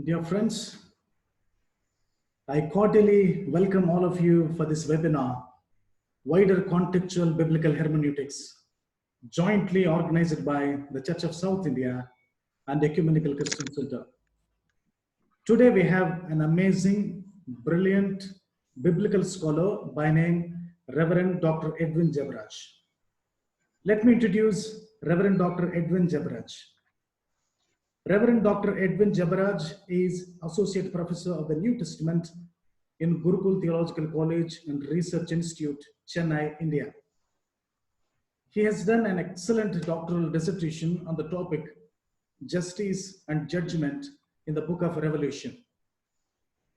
Dear friends, I cordially welcome all of you for this webinar, Wider Contextual Biblical Hermeneutics, jointly organized by the Church of South India and Ecumenical Christian Center. Today we have an amazing, brilliant biblical scholar by name Reverend Dr. Edwin Jebaraj. Let me introduce Reverend Dr. Edwin Jebaraj. Reverend Dr. Edwin Jebaraj is Associate Professor of the New Testament in Gurukul Theological College and Research Institute, Chennai, India. He has done an excellent doctoral dissertation on the topic Justice and Judgment in the Book of Revelation.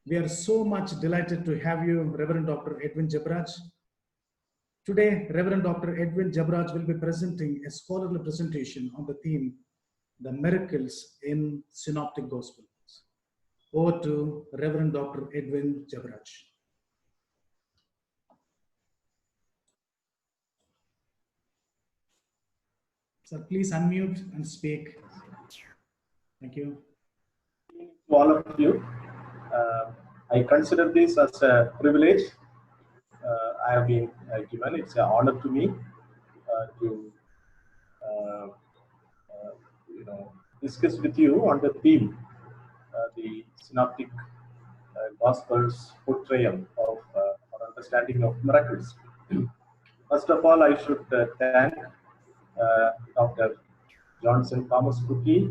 We are so much delighted to have you, Reverend Dr. Edwin Jebaraj. Today, Reverend Dr. Edwin Jebaraj will be presenting a scholarly presentation on the theme, The Miracles in Synoptic Gospels. Over to Reverend Dr. Edwin Jebaraj. Sir, please unmute and speak. Thank you. To all of you, I consider this as a privilege I have been given. It's an honor to me to discuss with you on the theme, the Synoptic Gospels portrayal of or understanding of miracles. First of all, I should thank Dr. Johnson Thomas Cookie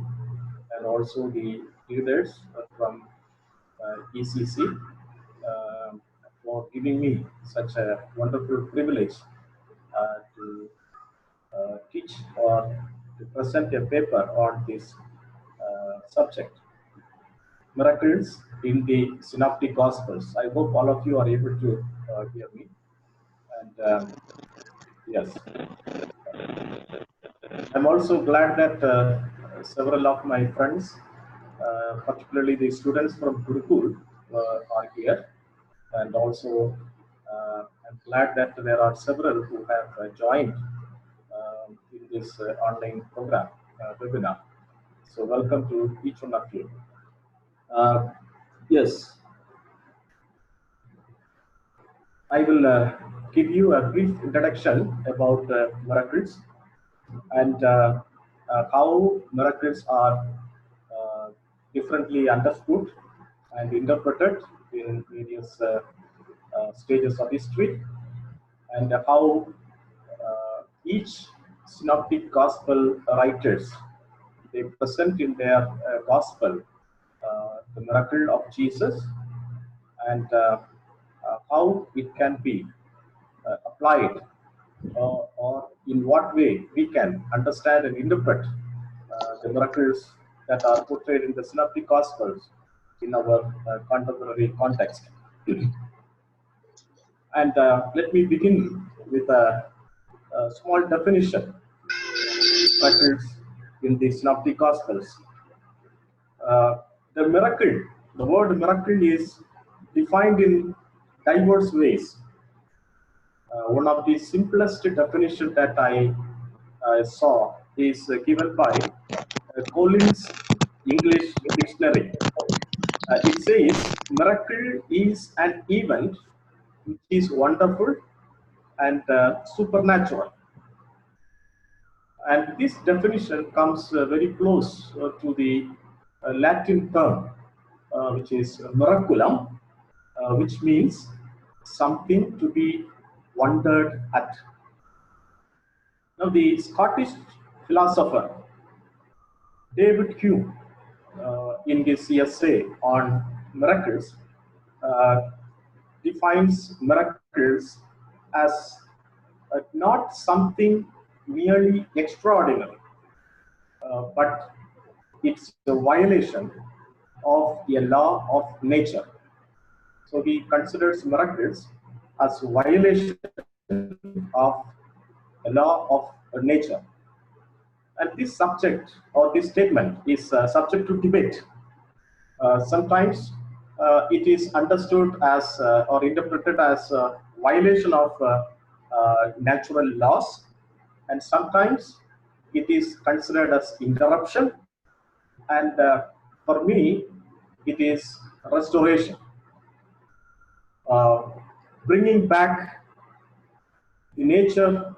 and also the leaders from ECC for giving me such a wonderful privilege to teach or to present a paper on this subject, miracles in the Synoptic Gospels. I hope all of you are able to hear me. And yes, I'm also glad that several of my friends, particularly the students from Gurukul, are here. And also, I'm glad that there are several who have joined in this online program, webinar. So welcome to each one of you. Yes, I will give you a brief introduction about miracles and how miracles are differently understood and interpreted in various stages of history, and how each synoptic gospel writers, they present in their gospel the miracle of Jesus, and how it can be applied, or in what way we can understand and interpret the miracles that are portrayed in the synoptic gospels in our contemporary context. And let me begin with a small definition of miracles in the synoptic gospels. The miracle, the word miracle is defined in diverse ways. One of the simplest definitions that I saw is given by Collins English Dictionary. It says, miracle is an event which is wonderful and supernatural. And this definition comes very close to the Latin term, which is miraculum, which means something to be wondered at. Now, the Scottish philosopher David Hume, in his essay on miracles, defines miracles as not something merely extraordinary, but it's a violation of a law of nature. So he considers miracles as a violation of a law of nature. And this subject or this statement is subject to debate. Sometimes it is understood as or interpreted as a violation of natural laws, and sometimes it is considered as interruption. And for me, it is restoration, bringing back the nature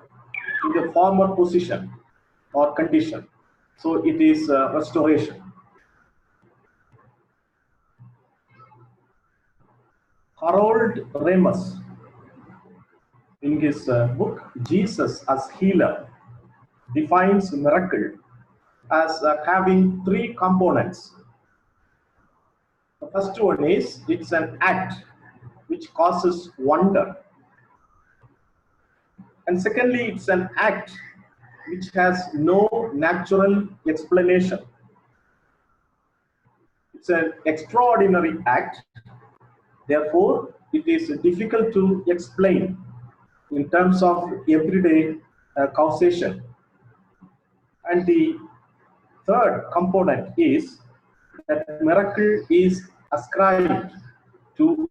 to the former position or condition. So it is restoration. Harold Ramis, in his book Jesus as Healer, defines miracle as having three components. The first one is it's an act which causes wonder. And secondly, it's an act which has no natural explanation. It's an extraordinary act. Therefore, it is difficult to explain in terms of everyday causation. And the third component is that miracle is ascribed to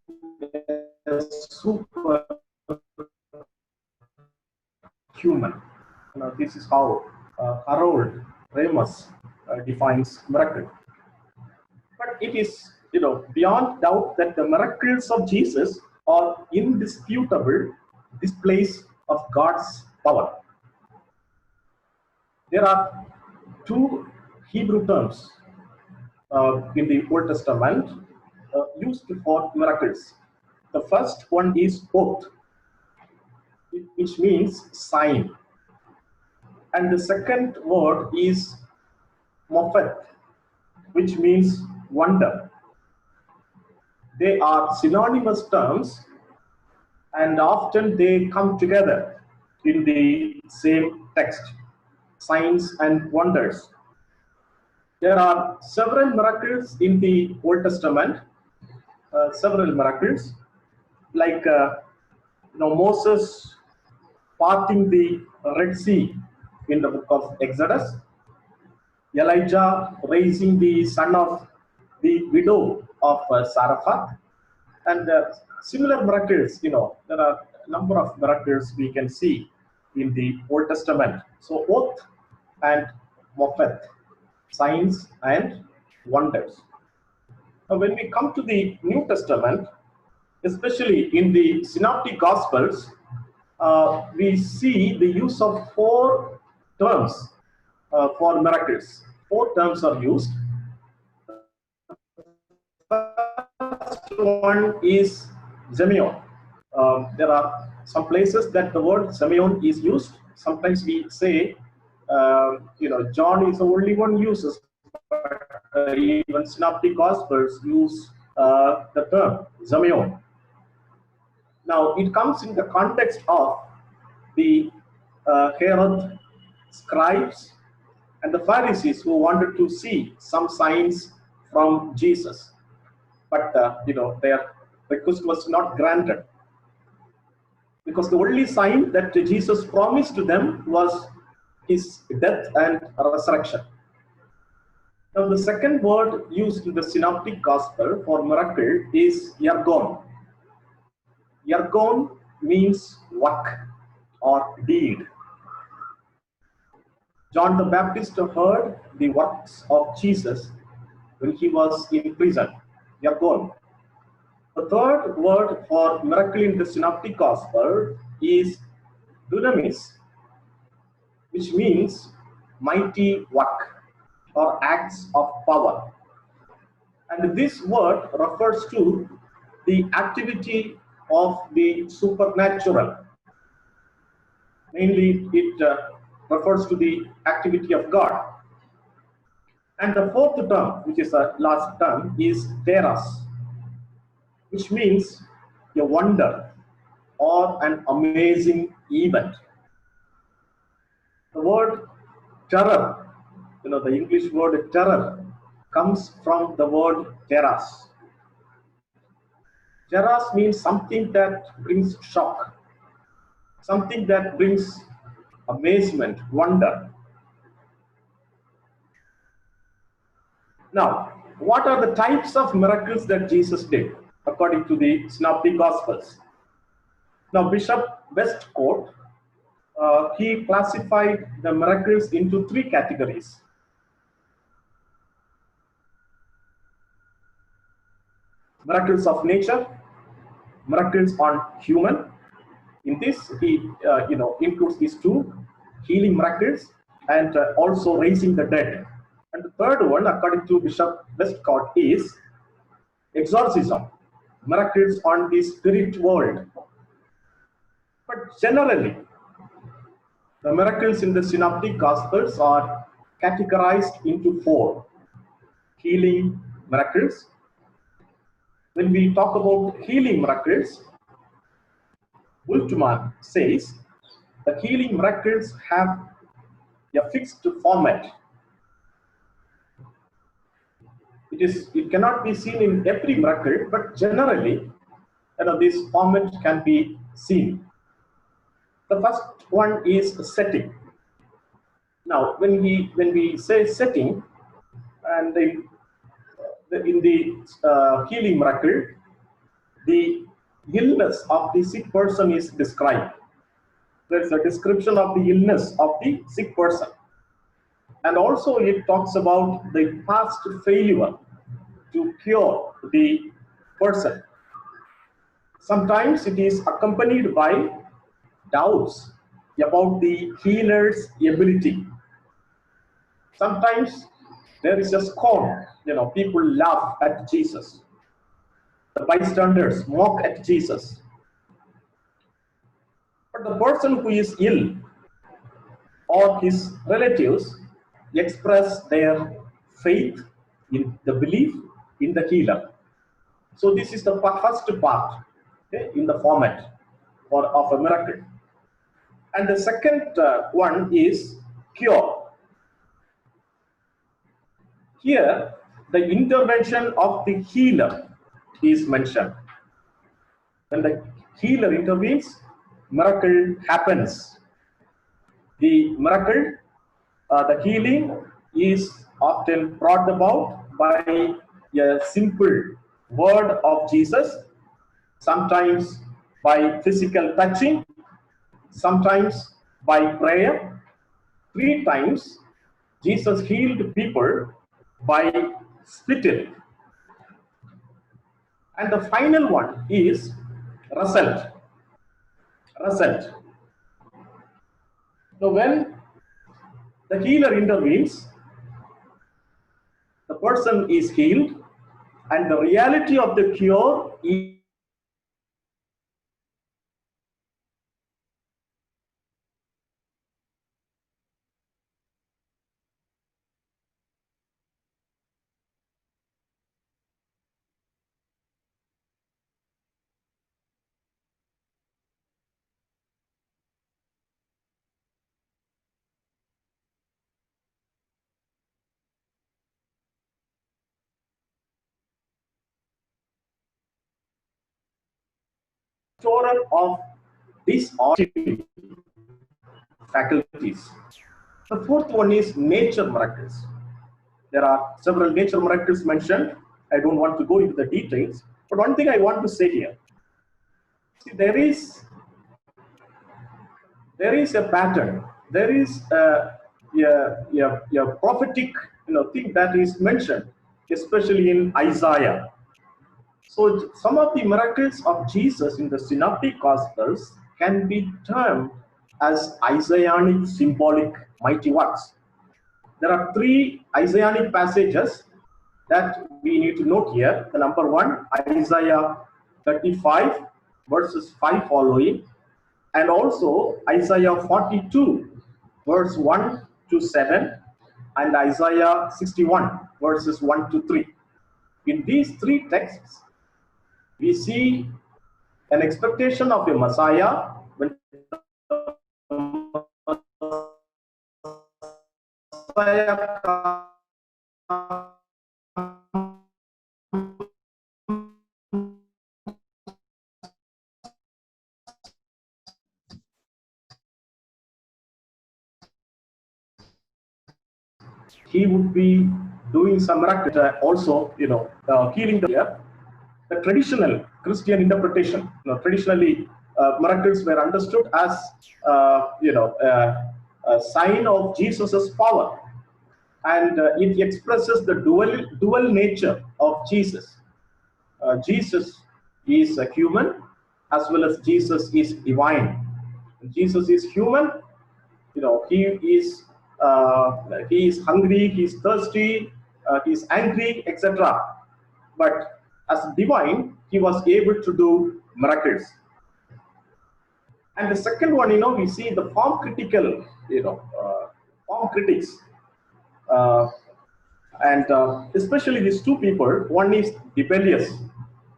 a superhuman. This is how Harold Ramis defines miracle. But it is, beyond doubt that the miracles of Jesus are indisputable displays of God's power. There are two Hebrew terms in the Old Testament used for miracles. The first one is oath, which means sign. And the second word is mophet, which means wonder. They are synonymous terms, and often they come together in the same text, signs and wonders. There are several miracles in the Old Testament, several miracles, like Moses parting the Red Sea in the book of Exodus, Elijah raising the son of the widow of Zarephath, and similar miracles. There are a number of miracles we can see in the Old Testament. So oath and mophet, signs and wonders. Now, when we come to the New Testament, especially in the Synoptic Gospels, we see the use of four terms for miracles. Four terms are used. First one is Semeion. There are some places that the word Semeion is used. Sometimes we say, John is the only one uses, but even Synoptic Gospels use the term Semeion. Now, it comes in the context of the Herod, scribes, and the Pharisees who wanted to see some signs from Jesus. But, their request was not granted, because the only sign that Jesus promised to them was his death and resurrection. Now, the second word used in the Synoptic Gospel for miracle is ergon. Ergon means work or deed. John the Baptist heard the works of Jesus when he was in prison. Ergon. The third word for miracle in the Synoptic Gospel is dunamis, which means mighty work or acts of power. And this word refers to the activity of the supernatural. Mainly, it refers to the activity of God. And the fourth term, which is the last term, is theros, which means a wonder or an amazing event. The word terror, the English word terror, comes from the word teras. Teras means something that brings shock, something that brings amazement, wonder. Now, what are the types of miracles that Jesus did according to the Synoptic Gospels? Now, Bishop Westcott, he classified the miracles into three categories. miracles of nature, miracles on human. In this, he includes these two, healing miracles and also raising the dead. And the third one, according to Bishop Westcott, is exorcism, miracles on the spirit world. But generally, the miracles in the Synoptic Gospels are categorized into four: healing miracles. When we talk about healing miracles, Bultmann says the healing miracles have a fixed format. It cannot be seen in every miracle, but generally, this format can be seen. The first one is setting. Now, when we say setting, and in the healing miracle, the illness of the sick person is described. There is a description of the illness of the sick person, and also it talks about the past failure to cure the person. Sometimes it is accompanied by doubts about the healer's ability. Sometimes there is a scorn, people laugh at Jesus. The bystanders mock at Jesus. But the person who is ill or his relatives express their faith in the belief in the healer. So this is the first part, okay, in the format of a miracle. And the second one is cure. Here, the intervention of the healer is mentioned. When the healer intervenes, miracle happens. The miracle, the healing is often brought about by a simple word of Jesus, sometimes by physical touching, sometimes by prayer. 3 times, Jesus healed people by spitting. And the final one is result. Result. So when the healer intervenes, the person is healed, and the reality of the cure is restorer of these faculties. The fourth one is nature miracles. There are several nature miracles mentioned. I don't want to go into the details, but one thing I want to say here. See, there is a pattern. There is a prophetic thing that is mentioned, especially in Isaiah. So some of the miracles of Jesus in the Synoptic Gospels can be termed as Isaianic symbolic mighty works. There are 3 Isaianic passages that we need to note here. The number 1, Isaiah 35 verses 5 following, and also Isaiah 42 verse 1 to 7, and Isaiah 61 verses 1 to 3. In these 3 texts, we see an expectation of a Messiah when Messiah he would be doing some miracle, also healing the ear. The traditional Christian interpretation, traditionally miracles were understood as a sign of Jesus's power, and it expresses the dual nature of Jesus. Jesus is a human as well as Jesus is divine. Jesus is human, he is hungry, he is thirsty, he is angry, etc. But as divine, he was able to do miracles. And the second one, we see the form critical, form critics, uh, and especially these two people. One is Dibelius.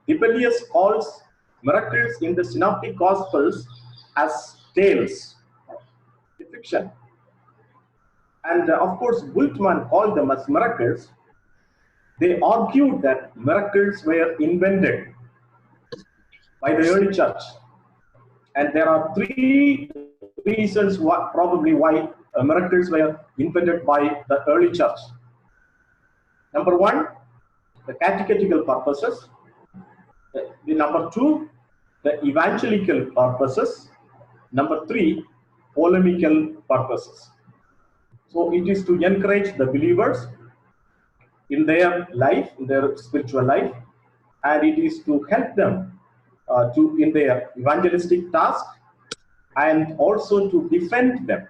Dibelius calls miracles in the synoptic gospels as tales, fiction. And of course, Bultmann called them as miracles. They argued that miracles were invented by the early church. And there are three reasons probably why miracles were invented by the early church. Number one, the catechetical purposes. Number two, the evangelical purposes. Number three, polemical purposes. So it is to encourage the believers in their life, in their spiritual life, and it is to help them in their evangelistic task, and also to defend them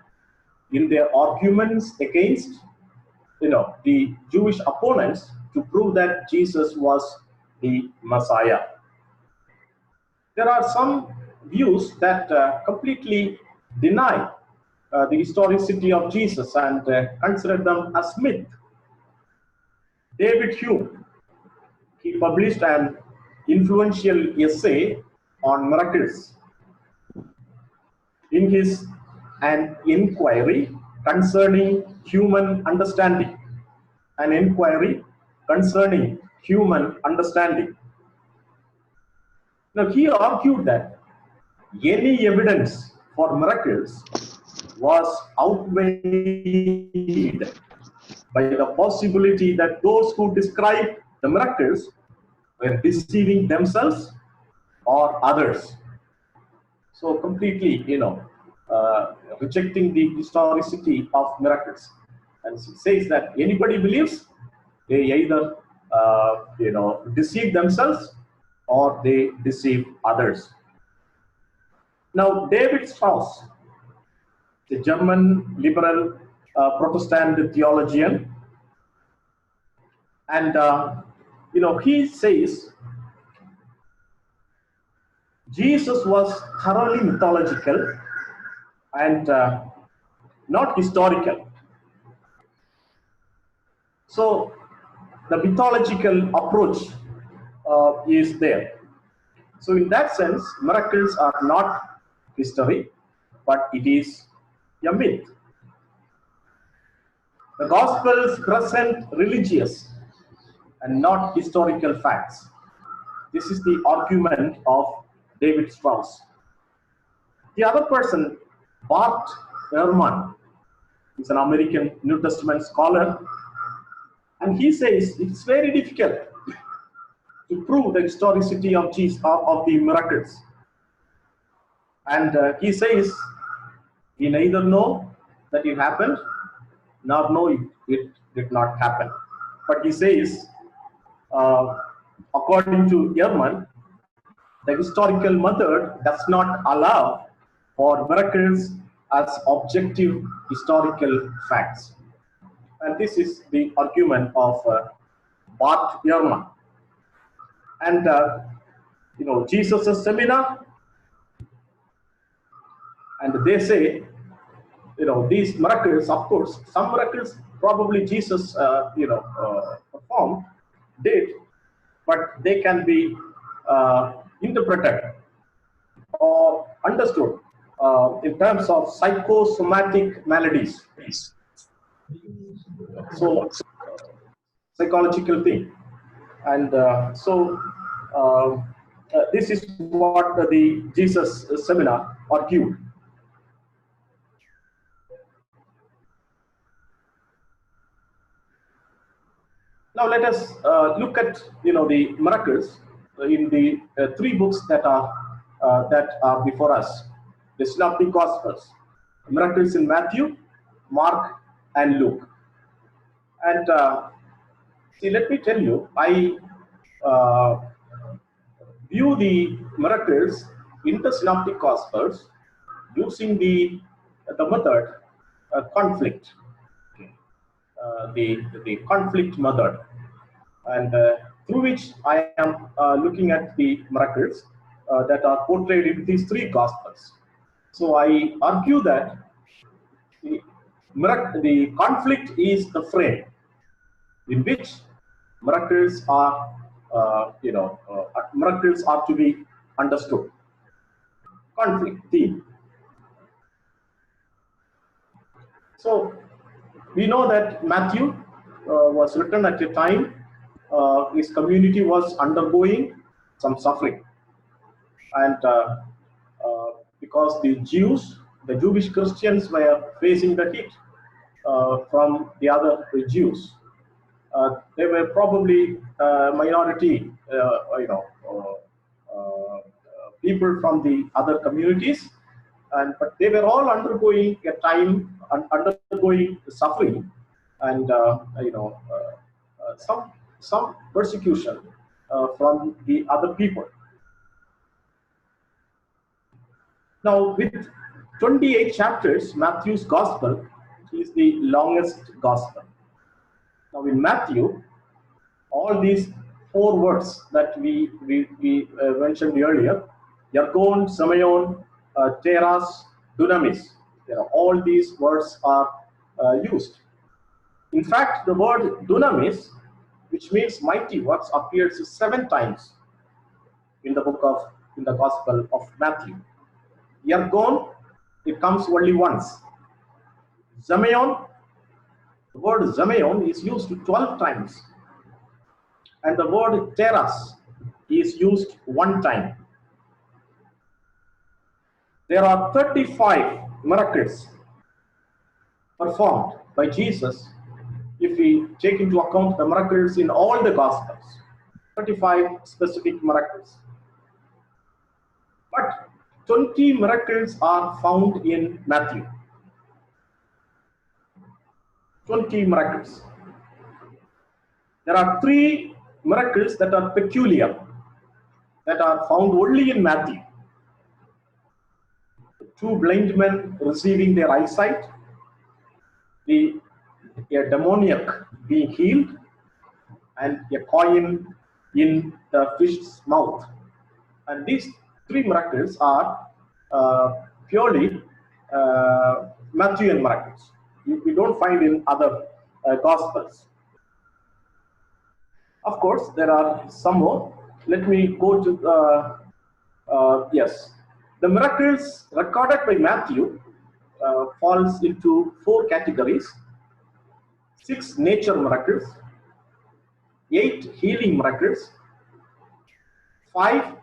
in their arguments against the Jewish opponents, to prove that Jesus was the Messiah. There are some views that completely deny the historicity of Jesus and consider them as myth. David Hume, he published an influential essay on miracles in his An Inquiry Concerning Human Understanding. An Inquiry Concerning Human Understanding. Now, he argued that any evidence for miracles was outweighed by the possibility that those who described the miracles were deceiving themselves or others. So completely, rejecting the historicity of miracles. And it says that anybody believes, they either, deceive themselves or they deceive others. Now, David Strauss, the German liberal Protestant theologian, and he says Jesus was thoroughly mythological and not historical. So the mythological approach is there. So in that sense, miracles are not history, but it is a myth. The Gospels present religious and not historical facts. This is the argument of David Strauss. The other person, Bart Ehrman, is an American New Testament scholar, and he says it's very difficult to prove the historicity of Jesus, of the miracles. And he says he neither know that it happened nor know it did not happen. But he says, according to Ehrman, the historical method does not allow for miracles as objective historical facts. And this is the argument of Bart Ehrman. And Jesus' seminar, and they say, these miracles, of course, some miracles probably Jesus, performed, did, but they can be interpreted or understood in terms of psychosomatic maladies. So, psychological thing. And this is what the Jesus seminar argued. Now let us look at the miracles in the three books that are before us, the Synoptic Gospels, miracles in Matthew, Mark, and Luke. And see, let me tell you, I view the miracles in the synoptic gospels using the method conflict, the conflict method, and through which I am looking at the miracles that are portrayed in these three gospels. So I argue that the conflict is the frame in which miracles are, miracles are to be understood. Conflict theme. So we know that Matthew was written at a time his community was undergoing some suffering, and because the Jewish Christians were facing the heat from the other Jews. They were probably minority, people from the other communities, but they were all undergoing undergoing suffering, and some persecution from the other people. Now, with 28 chapters, Matthew's Gospel is the longest Gospel. Now, in Matthew, all these four words that we mentioned earlier, Yergon, Semeon, Teras, Dunamis, all these words are used. In fact, the word Dunamis, which means mighty works, appears 7 times in the Gospel of Matthew. Yergon, it comes only once. Semeon, the word Semeon is used 12 times. And the word Teras is used 1 time. There are 35 miracles performed by Jesus if we take into account the miracles in all the Gospels. 35 specific miracles. But 20 miracles are found in Matthew. 20 miracles. There are 3 miracles that are peculiar, that are found only in Matthew. 2 blind men receiving their eyesight, a demoniac being healed, and a coin in the fish's mouth. And these 3 miracles are purely Matthewian miracles. We don't find in other Gospels. Of course, there are some more. Let me go to, yes. The miracles recorded by Matthew falls into 4 categories. 6 nature miracles, 8 healing miracles, 5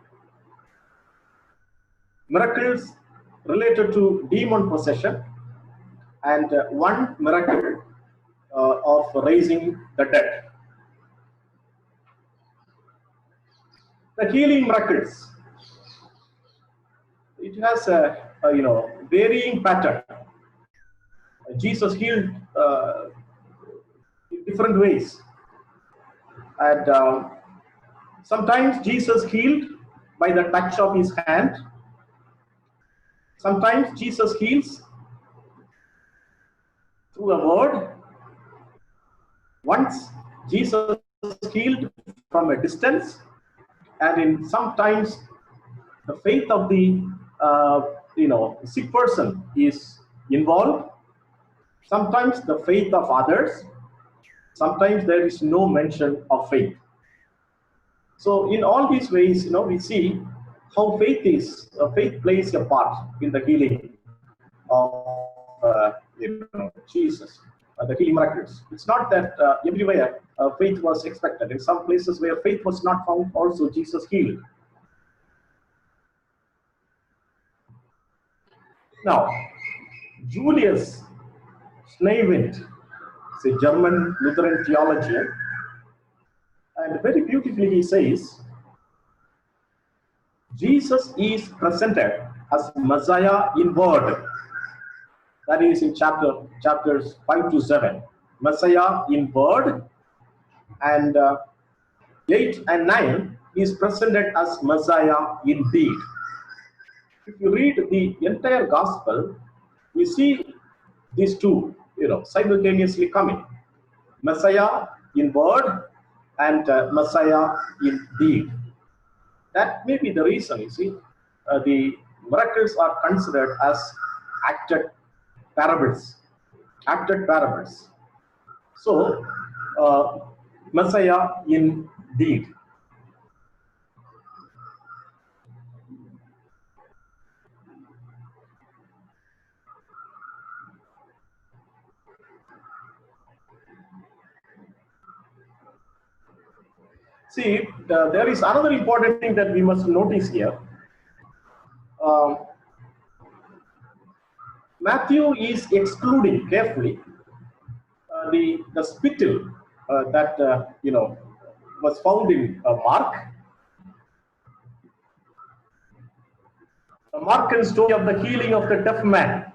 miracles related to demon possession, and 1 miracle of raising the dead. The healing miracles, it has a varying pattern. Jesus healed in different ways, and sometimes Jesus healed by the touch of his hand. Sometimes Jesus heals through a word. Once Jesus healed from a distance, and in sometimes the faith of the sick person is involved. Sometimes the faith of others. Sometimes there is no mention of faith. So in all these ways, we see how faith plays a part in the healing of Jesus, the healing miracles. It's not that everywhere faith was expected. In some places where faith was not found, also Jesus healed. Now, Julius Schneewind is a German Lutheran theologian, and very beautifully he says, Jesus is presented as Messiah in word. That is in chapters 5 to 7. Messiah in word, and 8 and 9, he is presented as Messiah indeed. If you read the entire gospel, we see these two, simultaneously coming: Messiah in word and Messiah in deed. That may be the reason, the miracles are considered as acted parables. Acted parables. So, Messiah in deed. See, there is another important thing that we must notice here. Um, Matthew is excluding carefully the spittle that was found in Mark. The Markan story of the healing of the deaf man.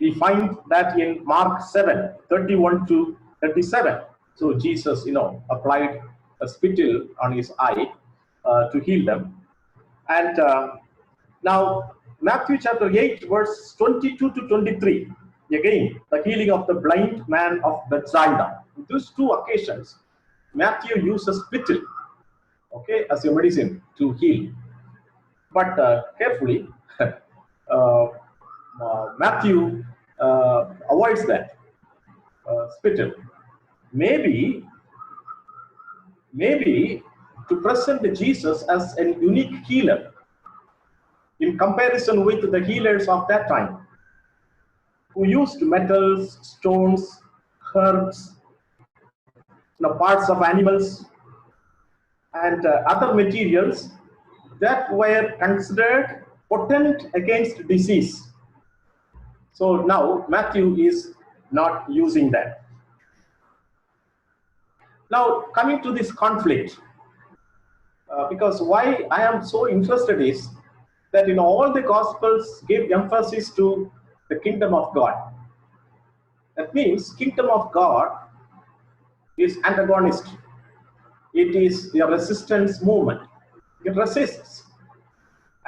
We find that in Mark 7:31 to 37. So Jesus, applied a spittle on his eye to heal them. And now Matthew chapter 8, verse 22 to 23. Again, the healing of the blind man of Bethsaida. In these two occasions, Matthew uses spittle, okay, as a medicine to heal. But carefully, Matthew avoids that spittle. Maybe to present Jesus as an unique healer in comparison with the healers of that time, who used metals, stones, herbs, parts of animals, and other materials that were considered potent against disease. So now Matthew is not using that. Now coming to this conflict, because why I am so interested is that in all the Gospels give emphasis to the kingdom of God. That means kingdom of God is antagonist. It is a resistance movement. It resists.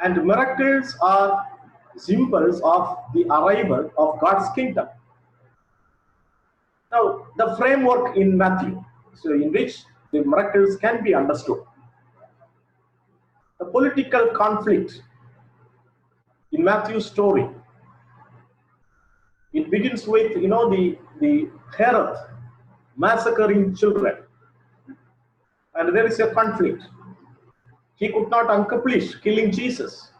And miracles are symbols of the arrival of God's kingdom. Now, the framework in Matthew, so in which the miracles can be understood. The political conflict in Matthew's story, it begins with, the Herod massacring children. And there is a conflict. He could not accomplish killing Jesus.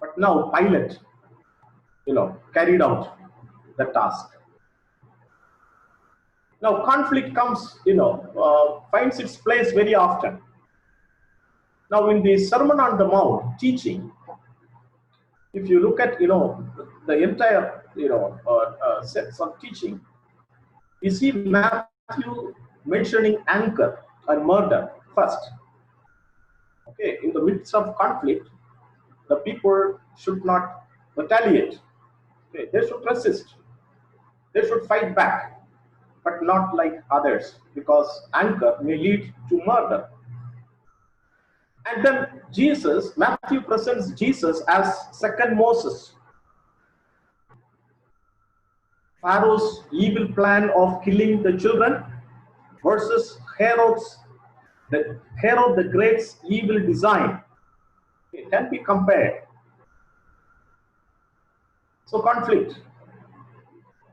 But now Pilate, carried out the task. Now conflict comes, finds its place very often. Now in the Sermon on the Mount teaching, if you look at, the entire, sets of teaching, you see Matthew mentioning anger and murder first. Okay, in the midst of conflict, the people should not retaliate. Okay, they should resist. They should fight back, but not like others, because anger may lead to murder. And then Matthew presents Jesus as second Moses. Pharaoh's evil plan of killing the children versus Herod the Great's evil design. It can be compared. So conflict.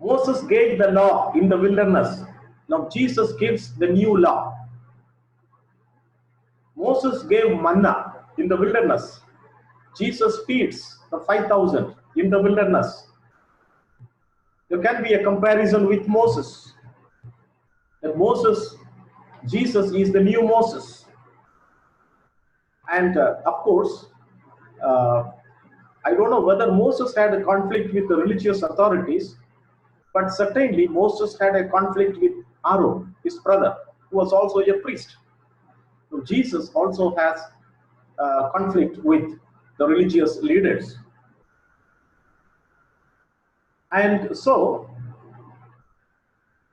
Moses gave the law in the wilderness. Now Jesus gives the new law. Moses gave manna in the wilderness. Jesus feeds the 5,000 in the wilderness. There can be a comparison with Moses. That Jesus is the new Moses. And of course, I don't know whether Moses had a conflict with the religious authorities, but certainly Moses had a conflict with Aaron, his brother, who was also a priest. So Jesus also has conflict with the religious leaders. And so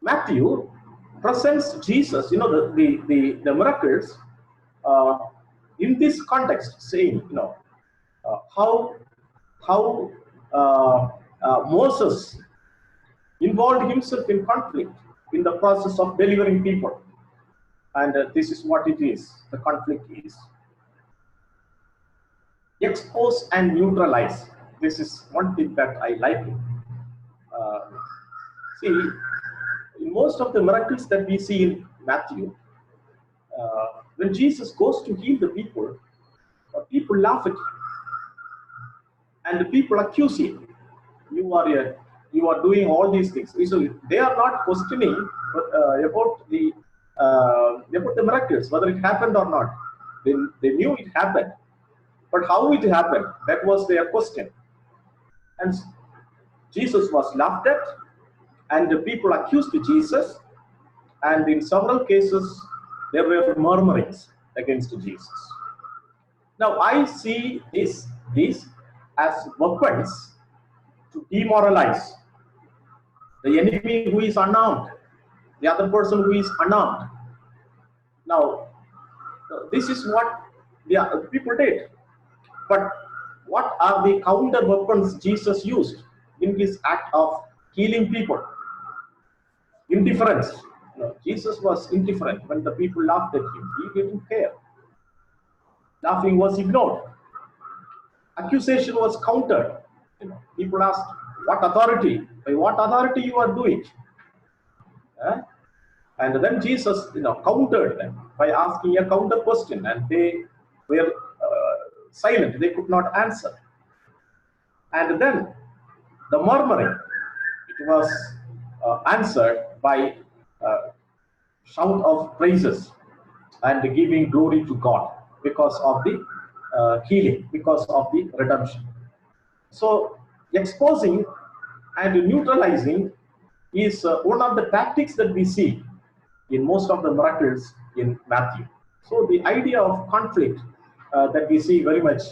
Matthew presents Jesus, the miracles in this context, saying, how Moses involved himself in conflict in the process of delivering people. And this is what it is, the conflict is. Expose and neutralize. This is one thing that I like. See, in most of the miracles that we see in Matthew, when Jesus goes to heal the people, people laugh at him. And the people accuse him. You are doing all these things. So they are not questioning about the miracles, whether it happened or not. They knew it happened, but how it happened, that was their question. And Jesus was laughed at, and the people accused Jesus, and in several cases there were murmurings against Jesus. Now I see these as weapons to demoralize the enemy who is unarmed, the other person who is unarmed. Now, this is what the people did. But what are the counter weapons Jesus used in his act of healing people? Indifference. Jesus was indifferent when the people laughed at him. He didn't care. Laughing was ignored. Accusation was countered. People asked, what authority? By what authority you are doing? And then Jesus, countered them by asking a counter question, and they were silent. They could not answer. And then the murmuring, it was answered by shout of praises and giving glory to God because of the healing, because of the redemption. So exposing and neutralizing is one of the tactics that we see in most of the miracles in Matthew. So the idea of conflict that we see very much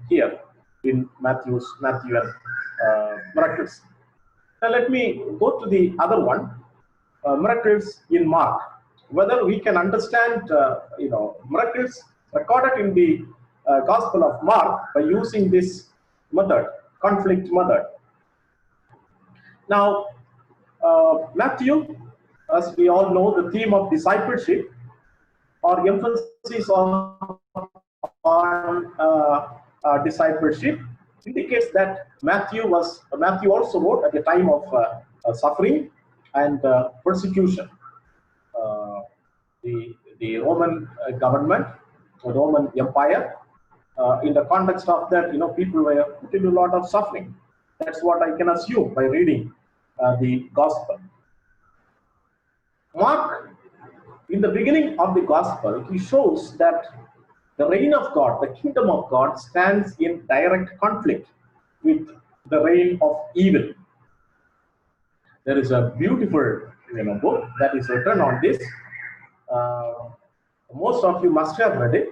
here in Matthew and miracles. Now let me go to the other one, miracles in Mark. Whether we can understand miracles recorded in the Gospel of Mark by using this method, conflict method. Now, Matthew, as we all know, the theme of discipleship or emphasis on discipleship indicates that Matthew also wrote at the time of suffering and persecution. The Roman government, the Roman Empire, in the context of that, people were put into a lot of suffering. That's what I can assume by reading the Gospel. Mark, in the beginning of the Gospel, he shows that the reign of God, the kingdom of God, stands in direct conflict with the reign of evil. There is a beautiful book that is written on this. Most of you must have read it,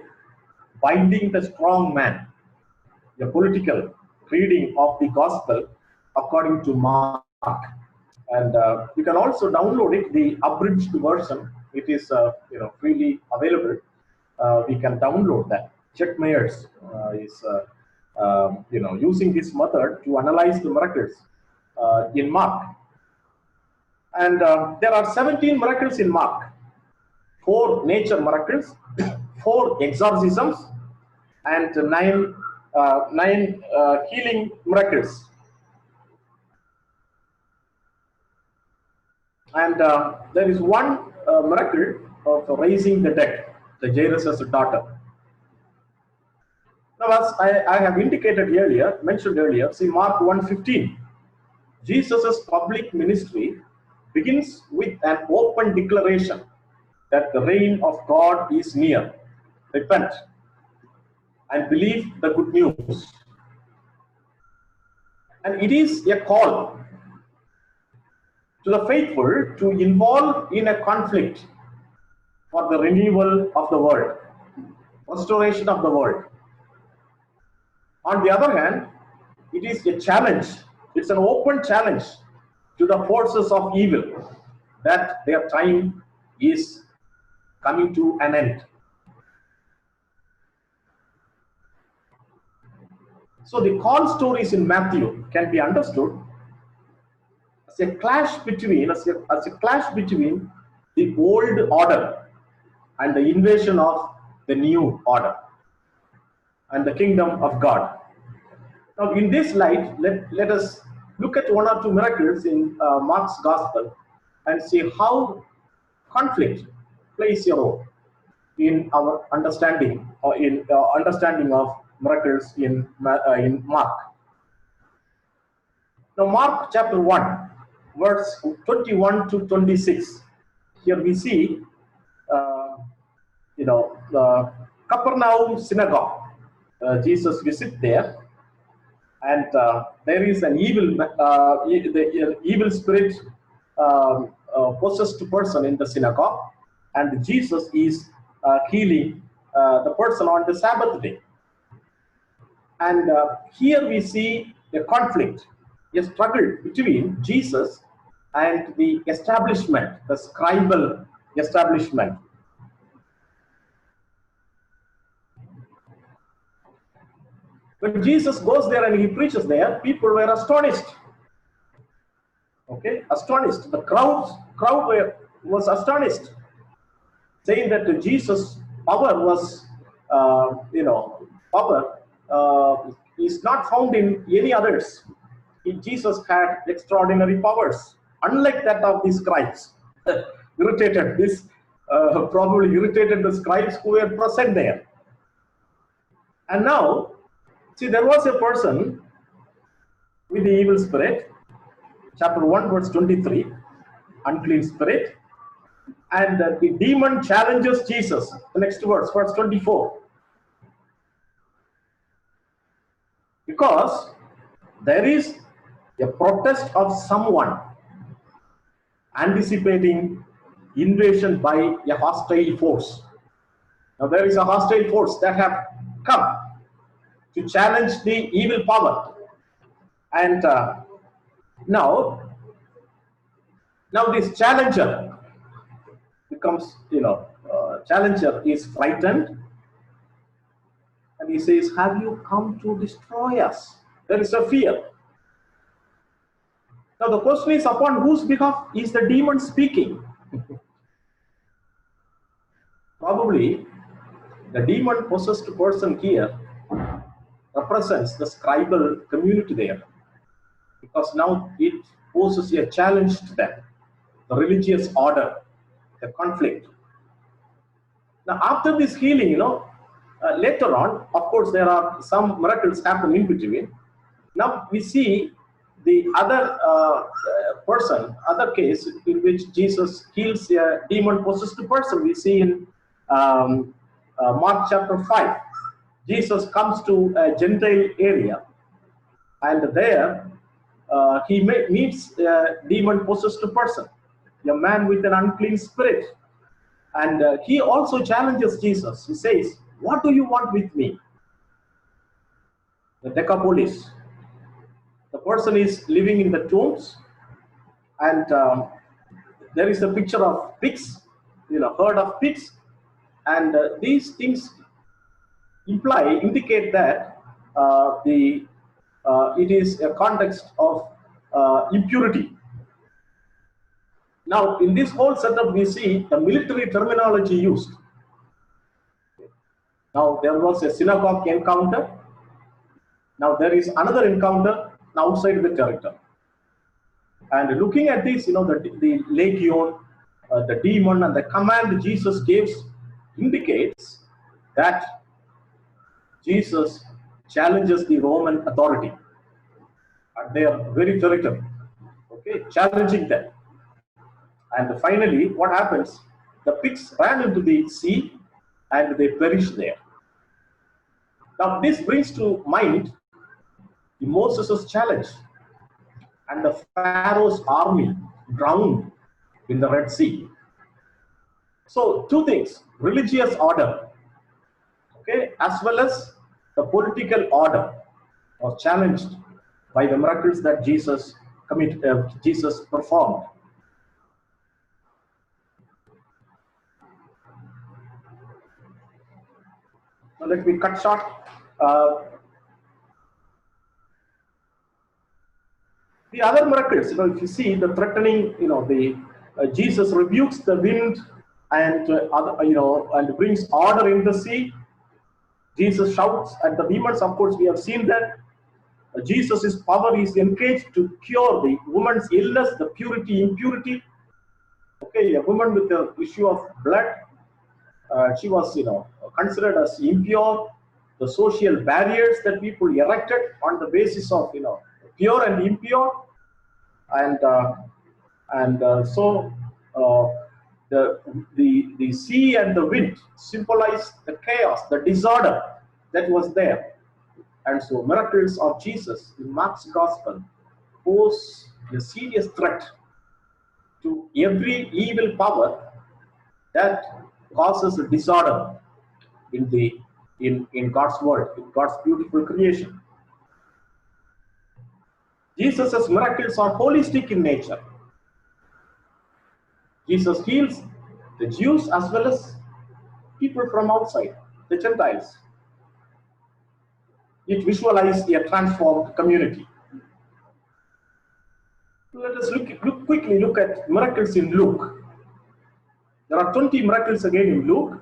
Binding the Strong Man, the political reading of the Gospel according to Mark. And you can also download it, the abridged version. It is freely available. We can download that. Chet Myers is using this method to analyze the miracles in Mark. And there are 17 miracles in Mark. 4 nature miracles, 4 exorcisms, and 9 healing miracles. And there is one miracle of raising the dead, the Jairus' daughter. Now, as I have mentioned earlier, see Mark 1:15. Jesus' public ministry begins with an open declaration that the reign of God is near. Repent and believe the good news. And it is a call to the faithful to involve in a conflict for the renewal of the world, restoration of the world. On the other hand, it is a challenge. It's an open challenge to the forces of evil that their time is coming to an end. So the call stories in Matthew can be understood as a clash between the old order and the invasion of the new order and the kingdom of God. Now, in this light, let us look at one or two miracles in Mark's Gospel and see how conflict plays a role in our understanding or in understanding of miracles in Mark. Now, Mark chapter 1, verse 21 to 26. Here we see, the Capernaum synagogue. Jesus visit there, and there is an the evil spirit possessed person in the synagogue, and Jesus is healing the person on the Sabbath day. And here we see a conflict, a struggle between Jesus and the establishment, the scribal establishment. When Jesus goes there and he preaches there, people were astonished. Okay, astonished. The crowd was astonished, saying that Jesus' power was, power is not found in any others. Jesus had extraordinary powers, unlike that of the scribes. Irritated this, probably irritated the scribes who were present there. And now, see, there was a person with the evil spirit, chapter 1, verse 23, unclean spirit, and the demon challenges Jesus. The next verse 24. Because there is a protest of someone anticipating invasion by a hostile force. Now there is a hostile force that have come to challenge the evil power, and now this challenger becomes, challenger is frightened, and he says, "Have you come to destroy us?" There is a fear. Now the question is, upon whose behalf is the demon speaking? Probably the demon possessed person here represents the scribal community there, because now it poses a challenge to them, the religious order, the conflict. Now after this healing, later on, of course, there are some miracles happen in between. Now we see the other other case in which Jesus heals a demon-possessed person. We see in Mark chapter 5. Jesus comes to a Gentile area, and there he meets a demon-possessed person, a man with an unclean spirit. And he also challenges Jesus. He says, "What do you want with me?" The Decapolis. The person is living in the tombs, and there is a picture of pigs, herd of pigs, and these things indicate that it is a context of impurity. Now, in this whole setup, we see the military terminology used. Now, there was a synagogue encounter. Now, there is another encounter outside the territory. And looking at this, the legion, the demon, and the command Jesus gives indicates that Jesus challenges the Roman authority, and they are very territorial, challenging them. And finally, what happens? The pigs ran into the sea, and they perished there. Now, this brings to mind Moses' challenge, and the Pharaoh's army drowned in the Red Sea. So, two things: religious order, as well as the political order, was challenged by the miracles that Jesus performed. So let me cut short. Uh, the other miracles, if you see the threatening, the Jesus rebukes the wind and and brings order in the sea. Jesus shouts at the demons. Of course, we have seen that. Jesus' power is engaged to cure the woman's illness, the purity, impurity. Okay, a woman with the issue of blood, she was, considered as impure. The social barriers that people erected on the basis of, pure and impure, and so the sea and the wind symbolize the chaos, the disorder that was there. And so miracles of Jesus in Mark's gospel pose a serious threat to every evil power that causes a disorder in God's world, in God's beautiful creation. Jesus' miracles are holistic in nature. Jesus heals the Jews as well as people from outside, the Gentiles. It visualizes a transformed community. Let us quickly look at miracles in Luke. There are 20 miracles again in Luke.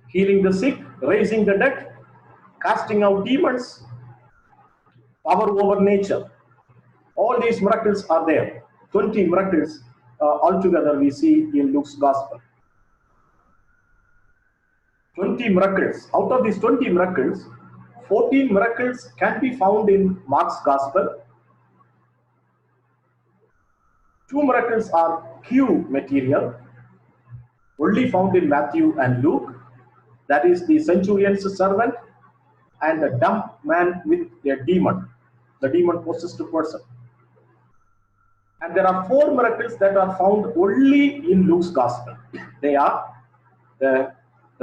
Healing the sick, raising the dead, casting out demons, power over nature. All these miracles are there. 20 miracles altogether we see in Luke's gospel. 20 miracles. Out of these 20 miracles, 14 miracles can be found in Mark's gospel. 2 miracles are Q material, only found in Matthew and Luke. That is the centurion's servant and the dumb man with a demon, the demon-possessed person. And there are 4 miracles that are found only in Luke's gospel. They are the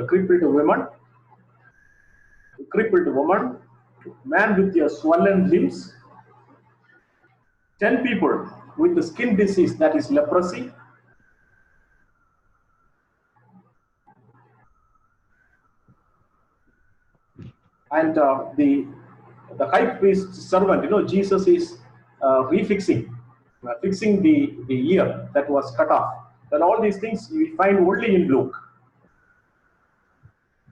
crippled woman, man with a swollen limbs, 10 people with the skin disease, that is leprosy, and the high priest's servant. Jesus is fixing the ear that was cut off. And all these things we find only in Luke.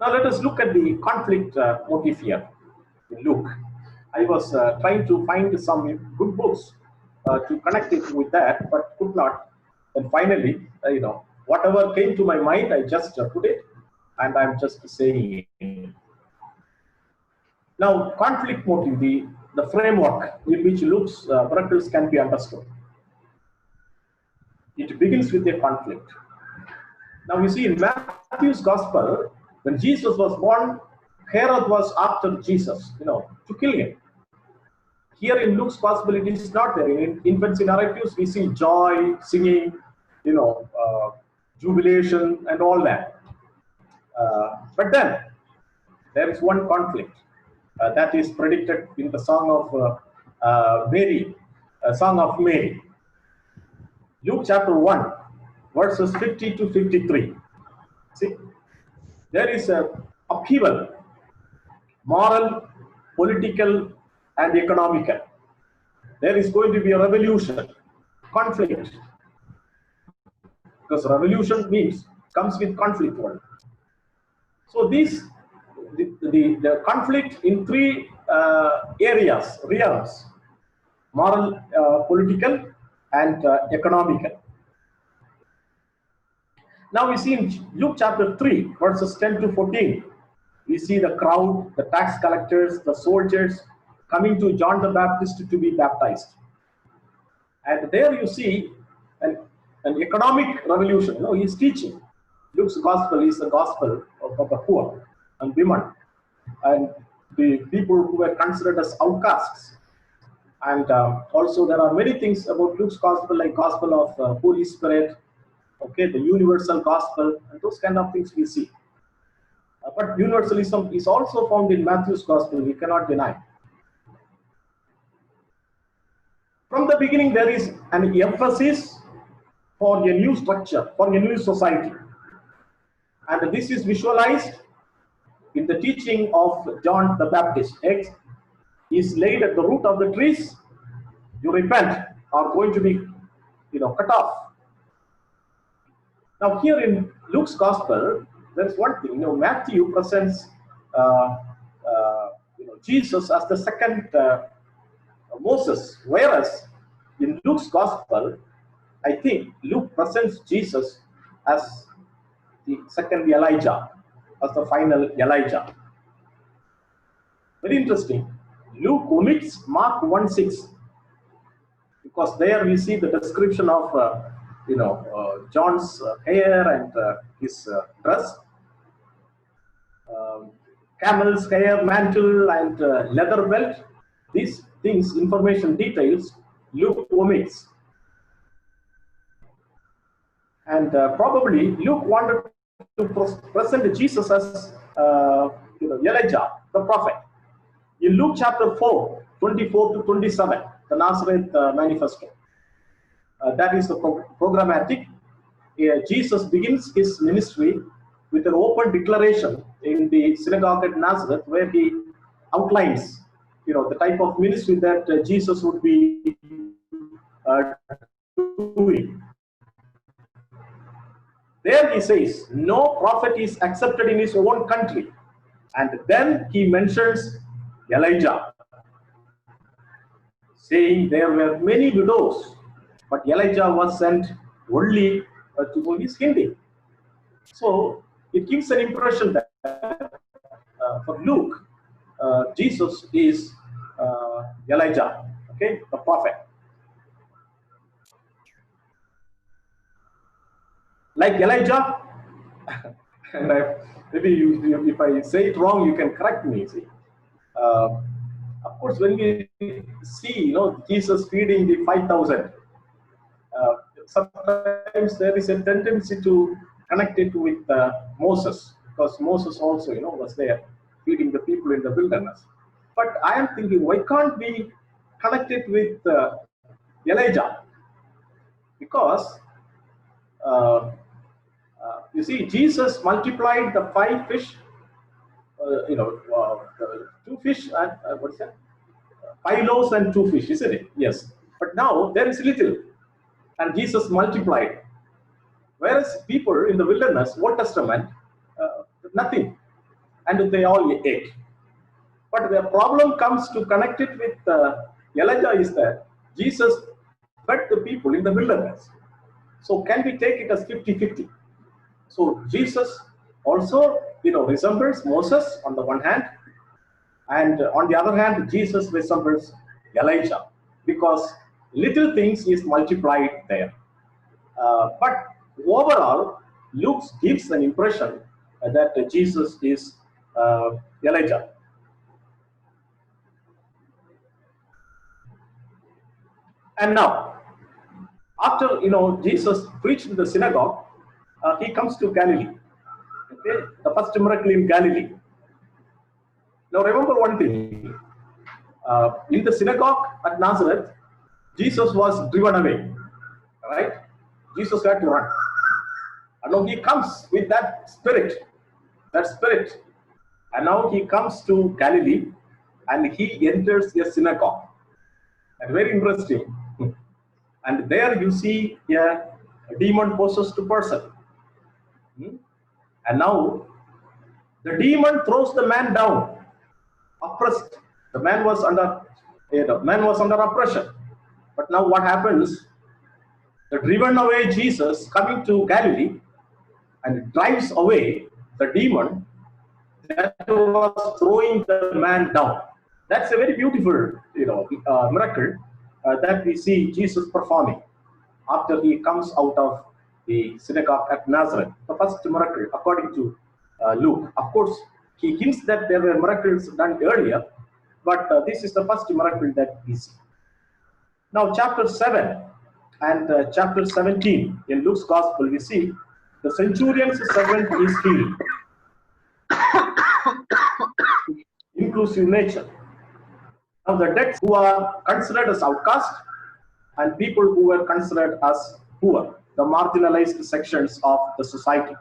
Now let us look at the conflict motif here in Luke. I was trying to find some good books to connect it with that, but could not. And finally, whatever came to my mind, I just put it, and I'm just saying it. Now, conflict motive, the framework in which Luke's miracles can be understood. It begins with a conflict. Now, you see, in Matthew's gospel, when Jesus was born, Herod was after Jesus, to kill him. Here in Luke's gospel, it is not there. In infancy narratives, we see joy, singing, jubilation, and all that. But then, there is one conflict that is predicted in the Song of Mary, Song of Mary. Luke chapter 1, verses 50 to 53. See, there is a upheaval, moral, political, and economical. There is going to be a revolution, conflict, because revolution comes with conflict. So the conflict in 3 areas, realms: moral, political, and economical. Now we see in Luke chapter 3, verses 10 to 14, we see the crowd, the tax collectors, the soldiers coming to John the Baptist to be baptized. And there you see an economic revolution. He's teaching. Luke's gospel is the gospel of the poor and women and the people who were considered as outcasts. And also there are many things about Luke's gospel, like gospel of Holy Spirit, the universal gospel, and those kind of things we see. But universalism is also found in Matthew's gospel, we cannot deny. From the beginning, there is an emphasis for a new structure, for a new society. And this is visualized in the teaching of John the Baptist. X is laid at the root of the trees. You repent, are going to be, cut off. Now here in Luke's Gospel, there is one thing. Matthew presents Jesus as the second Moses, whereas in Luke's Gospel, I think Luke presents Jesus as the second Elijah, as the final Elijah. Very interesting. Luke omits Mark 1:6 because there we see the description of John's hair and his dress, camel's hair, mantle, and leather belt. These things, information, details, Luke omits. And probably Luke wanted to present Jesus as Elijah, the prophet. In Luke chapter 4, 24 to 27, the Nazareth Manifesto. That is the programmatic. Jesus begins his ministry with an open declaration in the synagogue at Nazareth, where he outlines, the type of ministry that Jesus would be doing. There he says, no prophet is accepted in his own country. And then he mentions Elijah, saying there were many widows, but Elijah was sent only to his kingdom. So it gives an impression that for Luke, Jesus is Elijah, okay, the prophet. Like Elijah, and maybe if I say it wrong, you can correct me. See, of course, when we see, Jesus feeding the 5,000, sometimes there is a tendency to connect it with Moses, because Moses also, was there feeding the people in the wilderness. But I am thinking, why can't we connect it with Elijah? Because you see, Jesus multiplied the 5 fish, 2 fish and what's that? 5 loaves and 2 fish, isn't it? Yes. But now there is little, and Jesus multiplied. Whereas people in the wilderness, Old Testament, nothing, and they all ate. But the problem comes to connect it with Elijah is that Jesus fed the people in the wilderness. So can we take it as 50-50? So Jesus also, resembles Moses on the one hand, and on the other hand, Jesus resembles Elijah, because little things is multiplied there. But overall, Luke gives an impression that Jesus is Elijah. And now, after Jesus preached in the synagogue, he comes to Galilee. Okay, the first miracle in Galilee. Now remember one thing: in the synagogue at Nazareth, Jesus was driven away. Right? Jesus had to run. And now he comes with that spirit, and now he comes to Galilee, and he enters a synagogue. And very interesting. And there you see a demon-possessed person. And now the demon throws the man down, oppressed. The man was under oppression. But now what happens? The driven away Jesus coming to Galilee and drives away the demon that was throwing the man down. That's a very beautiful, miracle that we see Jesus performing after he comes out of the synagogue at Nazareth. The first miracle, according to Luke. Of course, he hints that there were miracles done earlier, but this is the first miracle that we see. Now, chapter 7 and chapter 17 in Luke's Gospel, we see the centurion's servant is healed. Inclusive nature. Now, the dead who are considered as outcast and people who were considered as poor. the marginalized sections of the society.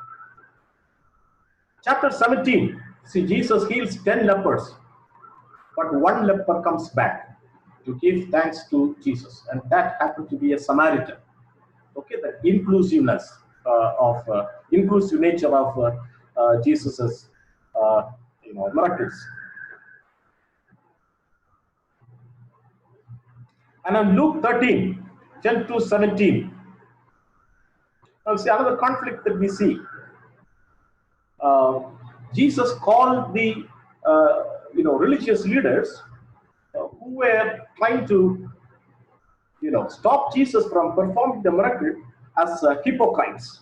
Chapter 17, see, Jesus heals 10 lepers, but one leper comes back to give thanks to Jesus, and that happened to be a Samaritan. Okay, the inclusive nature of Jesus's miracles. And on Luke 13, 10 to 17, now see another conflict that we see. Jesus called the religious leaders who were trying to stop Jesus from performing the miracle as hypocrites.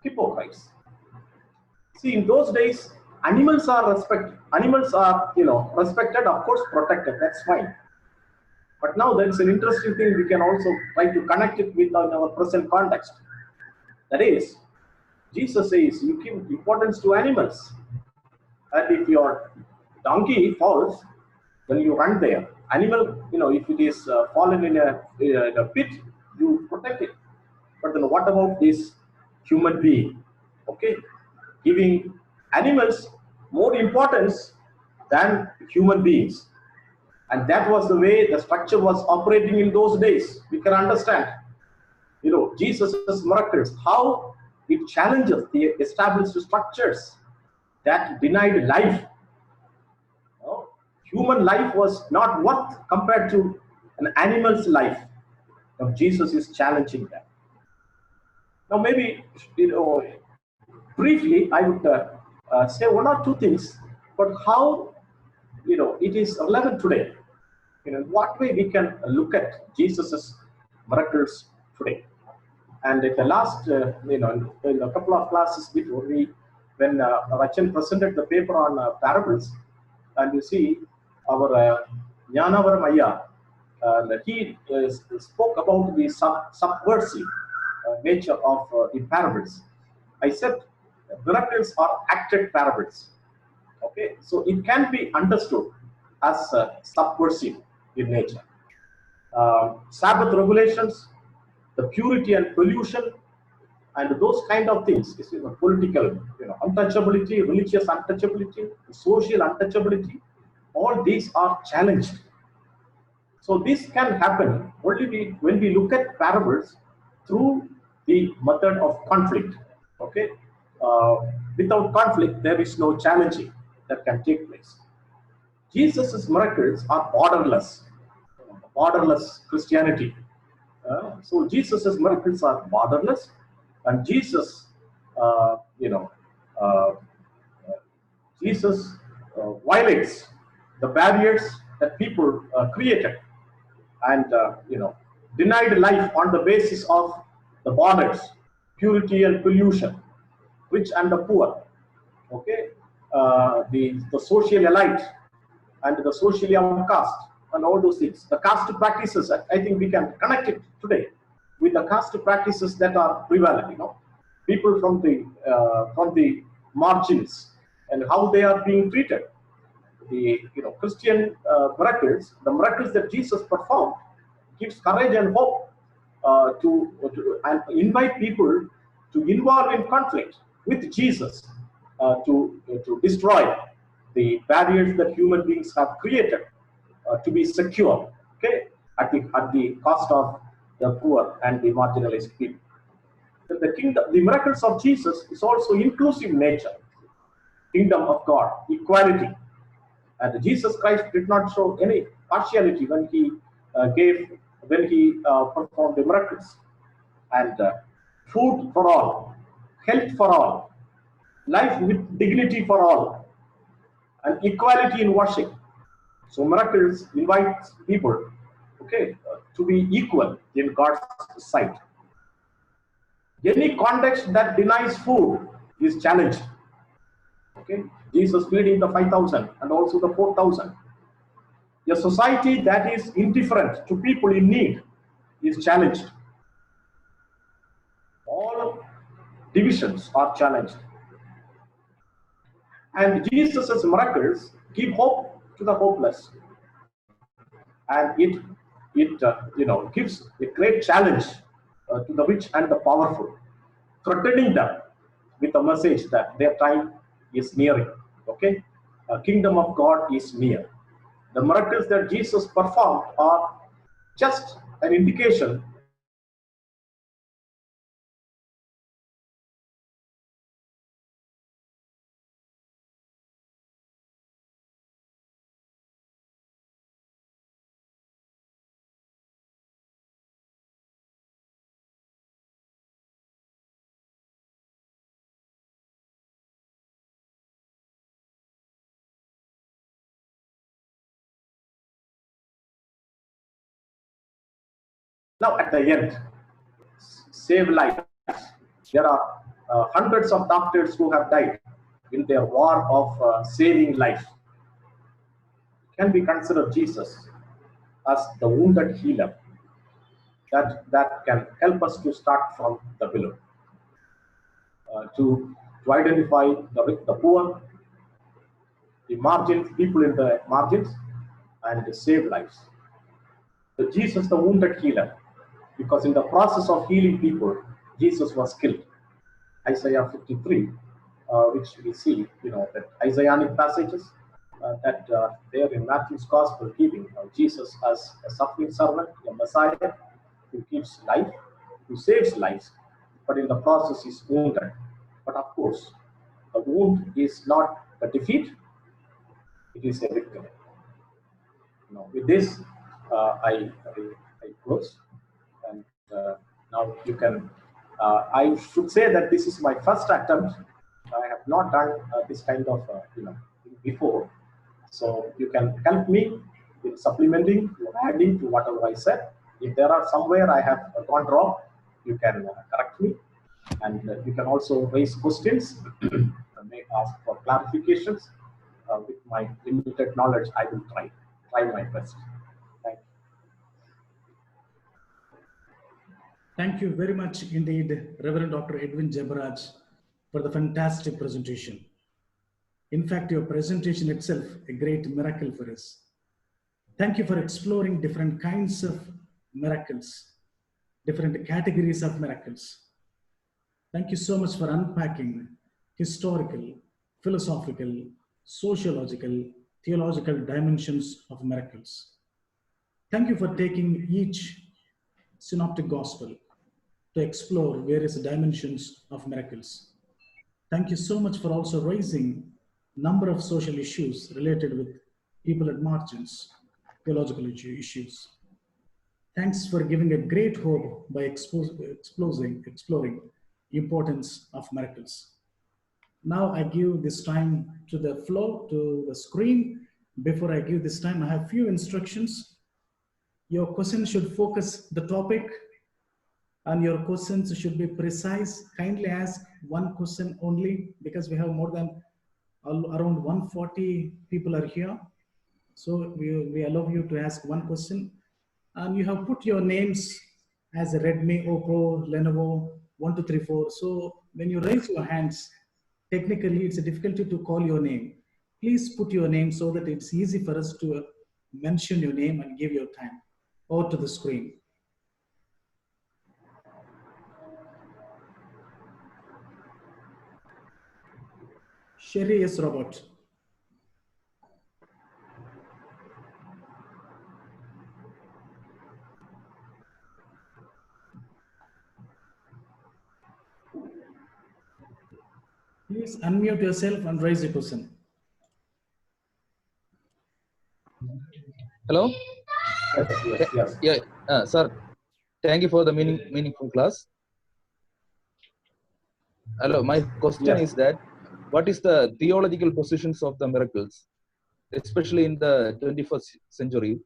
Hypocrites. See, in those days, animals are respected. Animals are respected, of course, protected. That's fine. But now there's an interesting thing we can also try to connect it with our present context. That is, Jesus says you give importance to animals. And if your donkey falls, then you run there. Animal, if it is fallen in a pit, you protect it. But then what about this human being? Okay, giving animals more importance than human beings. And that was the way the structure was operating in those days. We can understand, Jesus' miracles, how it challenges the established structures that denied life. Human life was not worth compared to an animal's life. Now Jesus is challenging that. Now maybe, briefly, I would say one or two things, but how, it is relevant today. In what way we can look at Jesus's miracles today. And in the last, in a couple of classes before, when Rachan presented the paper on parables, and you see our Jnanavaram Ayya, he spoke about the subversive nature of the parables. I said miracles are acted parables. Okay, so it can be understood as subversive in nature. Sabbath regulations, the purity and pollution, and those kind of things, political, untouchability, religious untouchability, social untouchability, all these are challenged. So this can happen only when we look at parables through the method of conflict. Okay, without conflict, there is no challenging that can take place. Jesus' miracles are borderless, borderless Christianity. So Jesus' miracles are borderless, and Jesus, Jesus violates the barriers that people created, and denied life on the basis of the borders, purity and pollution, rich and the poor. Okay, the social elite and the socially outcast, and all those things. The caste practices, I think we can connect it today with the caste practices that are prevalent. People from the margins and how they are being treated. The Christian miracles, the miracles that Jesus performed, gives courage and hope and invite people to involve in conflict with Jesus to destroy the barriers that human beings have created to be secure, okay, at the cost of the poor and the marginalized people. The kingdom, the miracles of Jesus is also inclusive nature, kingdom of God, equality, and Jesus Christ did not show any partiality when he performed the miracles, and food for all, health for all, life with dignity for all, and equality in worship. So miracles invite people, okay, to be equal in God's sight. Any context that denies food is challenged. Okay, Jesus feeding the 5,000 and also the 4,000. A society that is indifferent to people in need is challenged. All divisions are challenged. And Jesus' miracles give hope to the hopeless. And it gives a great challenge to the rich and the powerful, threatening them with a message that their time is nearing. Okay, kingdom of God is near. The miracles that Jesus performed are just an indication. Now, at the end, save lives. There are hundreds of doctors who have died in their war of saving life. Can we consider Jesus as the wounded healer that can help us to start from the below, to identify the poor, the margins, people in the margins, and to save lives. So Jesus, the wounded healer, because in the process of healing people, Jesus was killed. Isaiah 53, which we see, that Isaianic passages that there in Matthew's Gospel, giving Jesus as a suffering servant, a Messiah who gives life, who saves lives, but in the process is wounded. But of course, the wound is not a defeat; it is a victory. With this, I close, and now you can. I should say that this is my first attempt. I have not done this kind of thing before, so you can help me with supplementing, adding to whatever I said. If there are somewhere I have gone wrong, you can correct me, and you can also raise questions, may ask for clarifications. With my limited knowledge, I will try my best. Thank you. Thank you very much indeed, Reverend Dr. Edwin Jebaraj, for the fantastic presentation. In fact, your presentation itself, a great miracle for us. Thank you for exploring different kinds of miracles, different categories of miracles. Thank you so much for unpacking historical, philosophical, sociological, theological dimensions of miracles. Thank you for taking each synoptic gospel to explore various dimensions of miracles. Thank you so much for also raising number of social issues related with people at margins, theological issues. Thanks for giving a great hope by exploring importance of miracles. Now I give this time to the floor, to the screen. Before I give this time, I have few instructions. Your question should focus the topic, and your questions should be precise. Kindly ask one question only, because we have more than around 140 people are here. So we allow you to ask one question, and you have put your names as Redmi, Oppo, Lenovo, 1234. So when you raise your hands, technically it's a difficulty to call your name. Please put your name so that it's easy for us to mention your name and give your time. Over to the screen. Sherry S. Robert. Please unmute yourself and raise a question. Hello? Yes. Yeah, sir. Thank you for the meaningful class. Hello, my question is that what is the theological positions of the miracles, especially in the 21st century?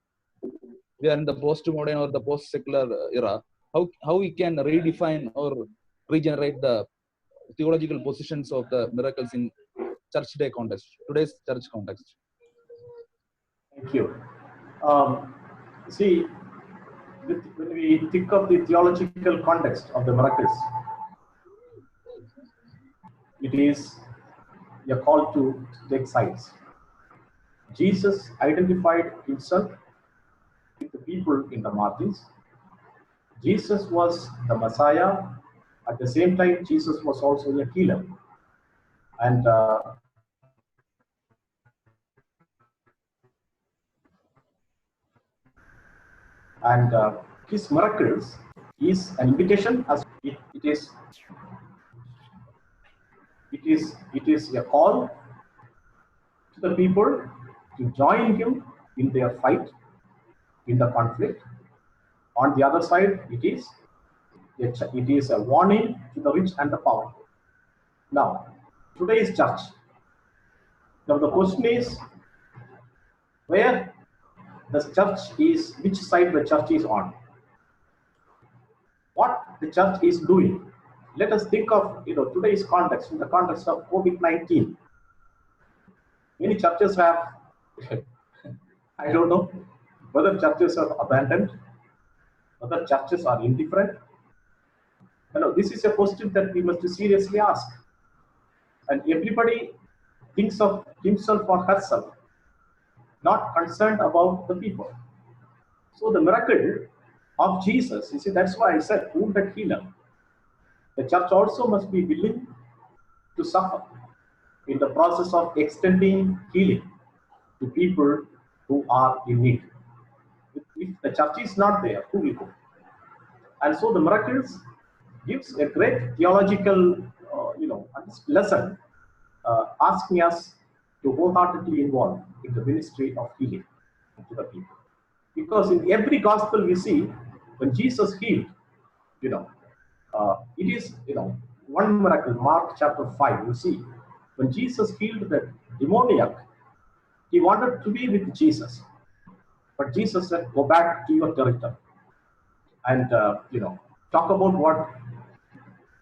We are in the post-modern or the post-secular era. How we can redefine or regenerate the theological positions of the miracles in church day context, today's church context? Thank you. See, when we think of the theological context of the miracles, it is a call to take sides. Jesus identified himself with the people in the margins, Jesus was the Messiah. At the same time, Jesus was also a healer. And his miracles is an invitation, as it is a call to the people to join him in their fight, in the conflict. On the other side, it is a warning to the rich and the powerful. Now, today's church. Now the question is, where the church is, which side the church is on? What the church is doing? Let us think of today's context, in the context of COVID-19. Many churches have, I don't know whether churches are abandoned, whether churches are indifferent. This is a question that we must seriously ask. And everybody thinks of himself or herself, not concerned about the people. So the miracle of Jesus, you see, that's why I said wounded healer. The church also must be willing to suffer in the process of extending healing to people who are in need. If the church is not there, who will go? And so the miracles gives a great theological, lesson, asking us to wholeheartedly involve in the ministry of healing to the people. Because in every gospel we see, when Jesus healed, it is, one miracle, Mark chapter 5, you see, when Jesus healed the demoniac, he wanted to be with Jesus. But Jesus said, go back to your territory and, talk about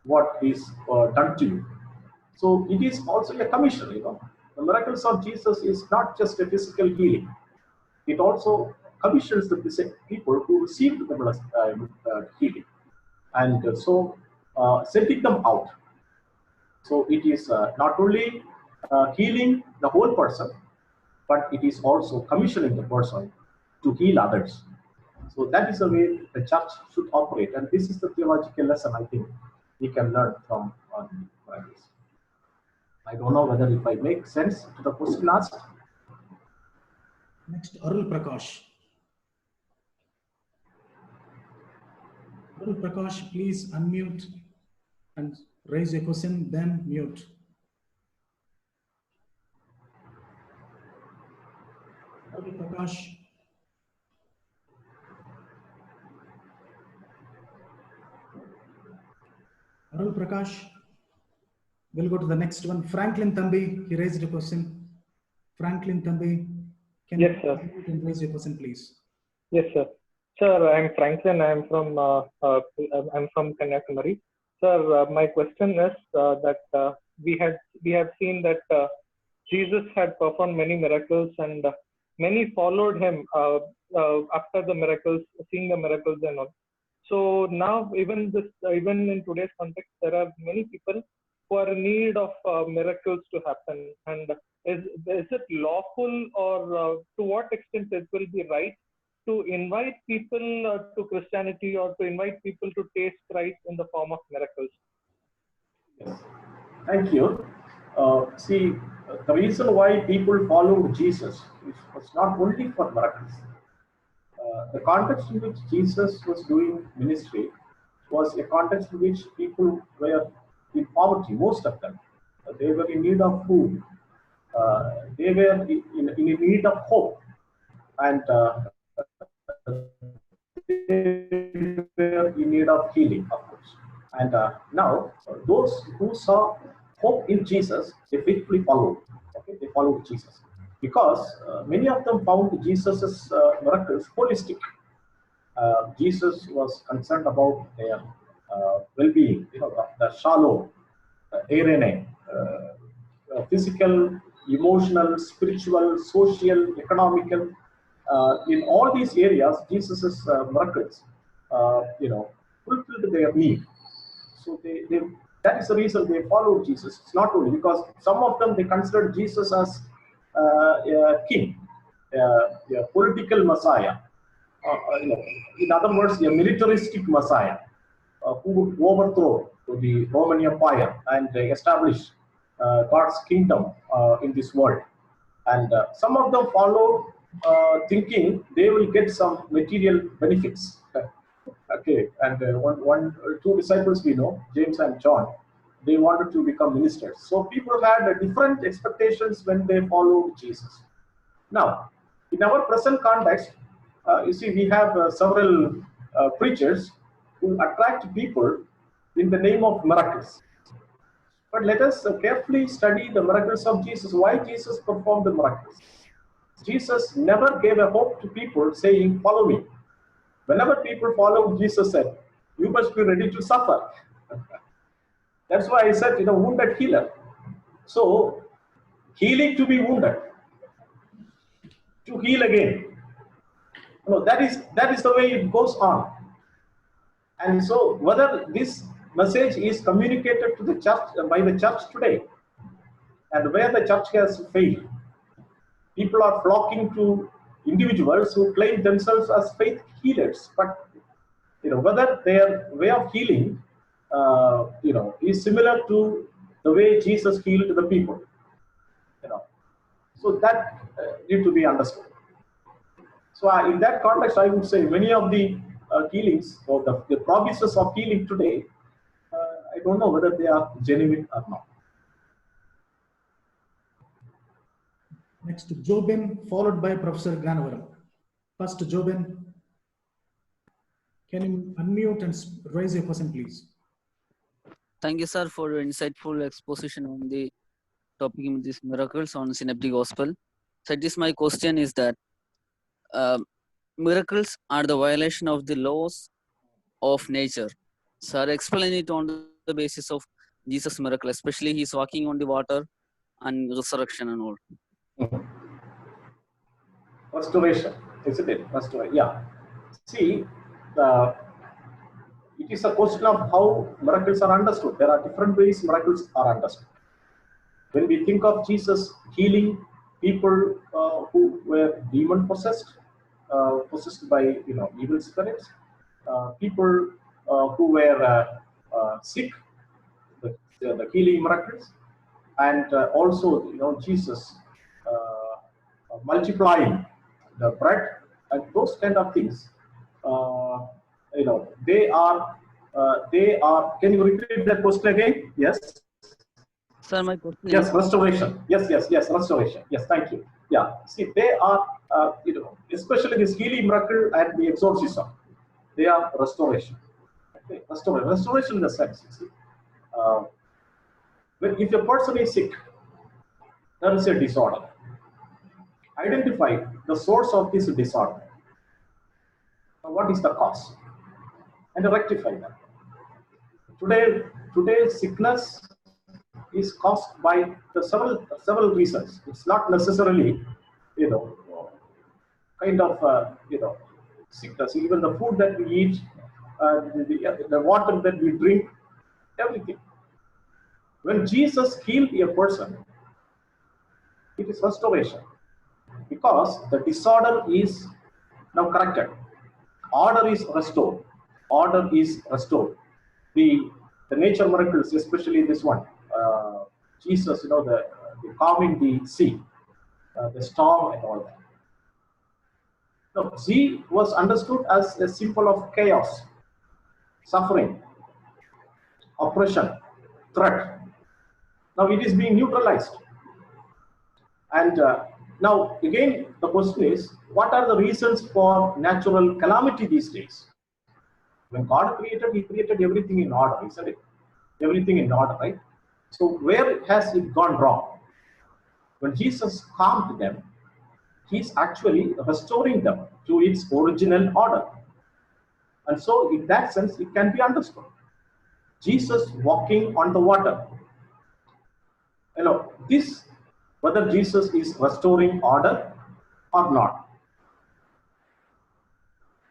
what is done to you. So it is also a commission, The miracles of Jesus is not just a physical healing. It also commissions the people who received the healing. And sending them out. So it is not only healing the whole person, but it is also commissioning the person to heal others. So that is the way the church should operate. And this is the theological lesson I think we can learn from this. I don't know whether if I make sense to the question asked. Next, Arul Prakash. Arul Prakash, please unmute and raise your question, then mute. Arul Prakash. Arul Prakash. We'll go to the next one. Franklin Thambi, he raised a question. Franklin Thambi, can yes, sir. You raise your question, please? Yes, sir. Sir, I'm Franklin. I'm from Kanyakumari. Sir, my question is that we have seen that Jesus had performed many miracles, and many followed him after the miracles, seeing the miracles and all. So now, even in today's context, there are many people who are in need of miracles to happen. And is it lawful, or to what extent it will be right to invite people to Christianity, or to invite people to taste Christ in the form of miracles? Yes. Thank you. See, the reason why people followed Jesus was not only for miracles. The context in which Jesus was doing ministry was a context in which people were in poverty, most of them. They were in need of food. They were in need of hope. And they were in need of healing, of course. And now, those who saw hope in Jesus, they faithfully followed. Okay, they followed Jesus. Because many of them found Jesus' miracles holistic. Jesus was concerned about their well-being, the shalom, arene, physical, emotional, spiritual, social, economical. In all these areas, Jesus' miracles, fulfilled their need. So that is the reason they followed Jesus. It's not only because some of them, they considered Jesus as a king, a political messiah, in other words, a militaristic Messiah who would overthrow the Roman Empire and establish God's kingdom in this world. And some of them followed thinking they will get some material benefits. Okay, and two disciples we know, James and John, they wanted to become ministers. So people had different expectations when they followed Jesus. Now, in our present context, you see, we have several preachers who attract people in the name of miracles. But let us carefully study the miracles of Jesus. Why Jesus performed the miracles? Jesus never gave a hope to people saying, follow me. Whenever people followed, Jesus said, you must be ready to suffer. That's why I said, wounded healer. So, healing to be wounded, to heal again. That is the way it goes on. And so, whether this message is communicated to the church by the church today, and where the church has failed, people are flocking to individuals who claim themselves as faith healers, but whether their way of healing is similar to the way Jesus healed the people, so that need to be understood. So in that context, I would say many of the healings or the promises of healing today, I don't know whether they are genuine or not. Next, Jobin, followed by Professor Ganavaram. First, Jobin, can you unmute and raise your question, please? Thank you, sir, for your insightful exposition on the topic of these miracles on Synoptic Gospel. So this my question is that miracles are the violation of the laws of nature. Sir, explain it on the basis of Jesus' miracle, especially he's walking on the water and resurrection and all. Restoration, isn't it? Restoration, yeah. See, it is a question of how miracles are understood. There are different ways miracles are understood. When we think of Jesus healing people who were demon possessed, possessed by evil spirits, people who were sick, the healing miracles, and also Jesus multiplying the bread and those kind of things. They are. Can you repeat that question again? Yes. Sir, my question yes, is... restoration. Yes, restoration. Yes, thank you. Yeah, see, they are, especially this healing miracle and the exorcism, they are restoration. Okay? Restoration in the sense, you see, if a person is sick, there is a disorder. Identify the source of this disorder. What is the cause? And rectify that. Today sickness is caused by the several reasons. It's not necessarily, kind of, sickness. Even the food that we eat, the water that we drink, everything. When Jesus healed a person, it is restoration, because the disorder is now corrected. Order is restored. Order is restored. The nature miracles, especially this one, Jesus, the calming the sea, the storm and all that. Now, sea was understood as a symbol of chaos, suffering, oppression, threat. Now it is being neutralized. And now again, the question is, what are the reasons for natural calamity these days? When God created, He created everything in order, isn't it? Everything in order, right? So where has it gone wrong? When Jesus calmed them, He's actually restoring them to its original order. And so in that sense, it can be understood. Jesus walking on the water. This, whether Jesus is restoring order or not.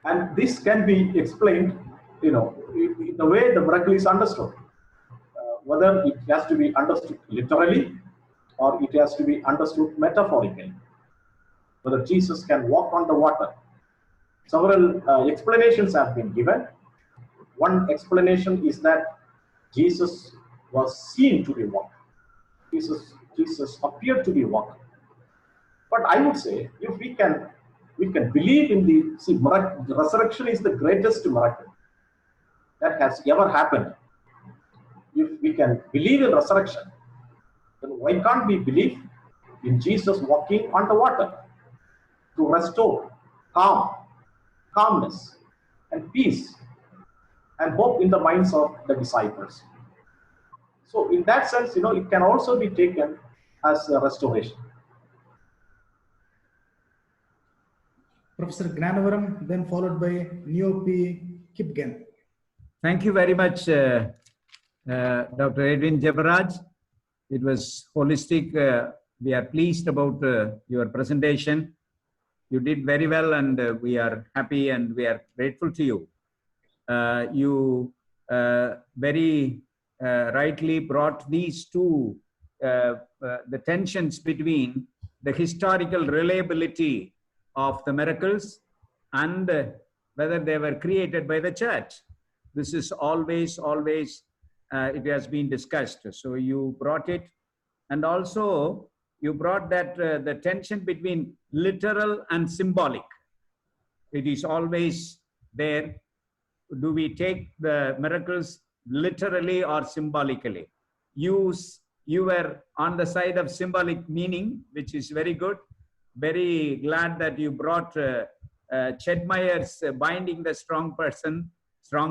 And this can be explained, in the way the miracle is understood. Whether it has to be understood literally or it has to be understood metaphorically. Whether Jesus can walk on the water Several explanations have been given. One explanation is that Jesus was seen to be walking. Jesus appeared to be walking. But I would say, if we can believe in the resurrection is the greatest miracle that has ever happened. If we can believe in resurrection, then why can't we believe in Jesus walking on the water to restore calmness, and peace and hope in the minds of the disciples? So, in that sense, it can also be taken as a restoration. Professor Gnanavaram, then followed by Neopi Kipgen. Thank you very much, Dr. Edwin Jebaraj. It was holistic. We are pleased about your presentation. You did very well, and we are happy and we are grateful to you. You very rightly brought these two, the tensions between the historical reliability of the miracles and whether they were created by the church. This is always, it has been discussed. So you brought it. And also you brought that the tension between literal and symbolic. It is always there. Do we take the miracles literally or symbolically? You were on the side of symbolic meaning, which is very good. Very glad that you brought Ched Myers binding the strong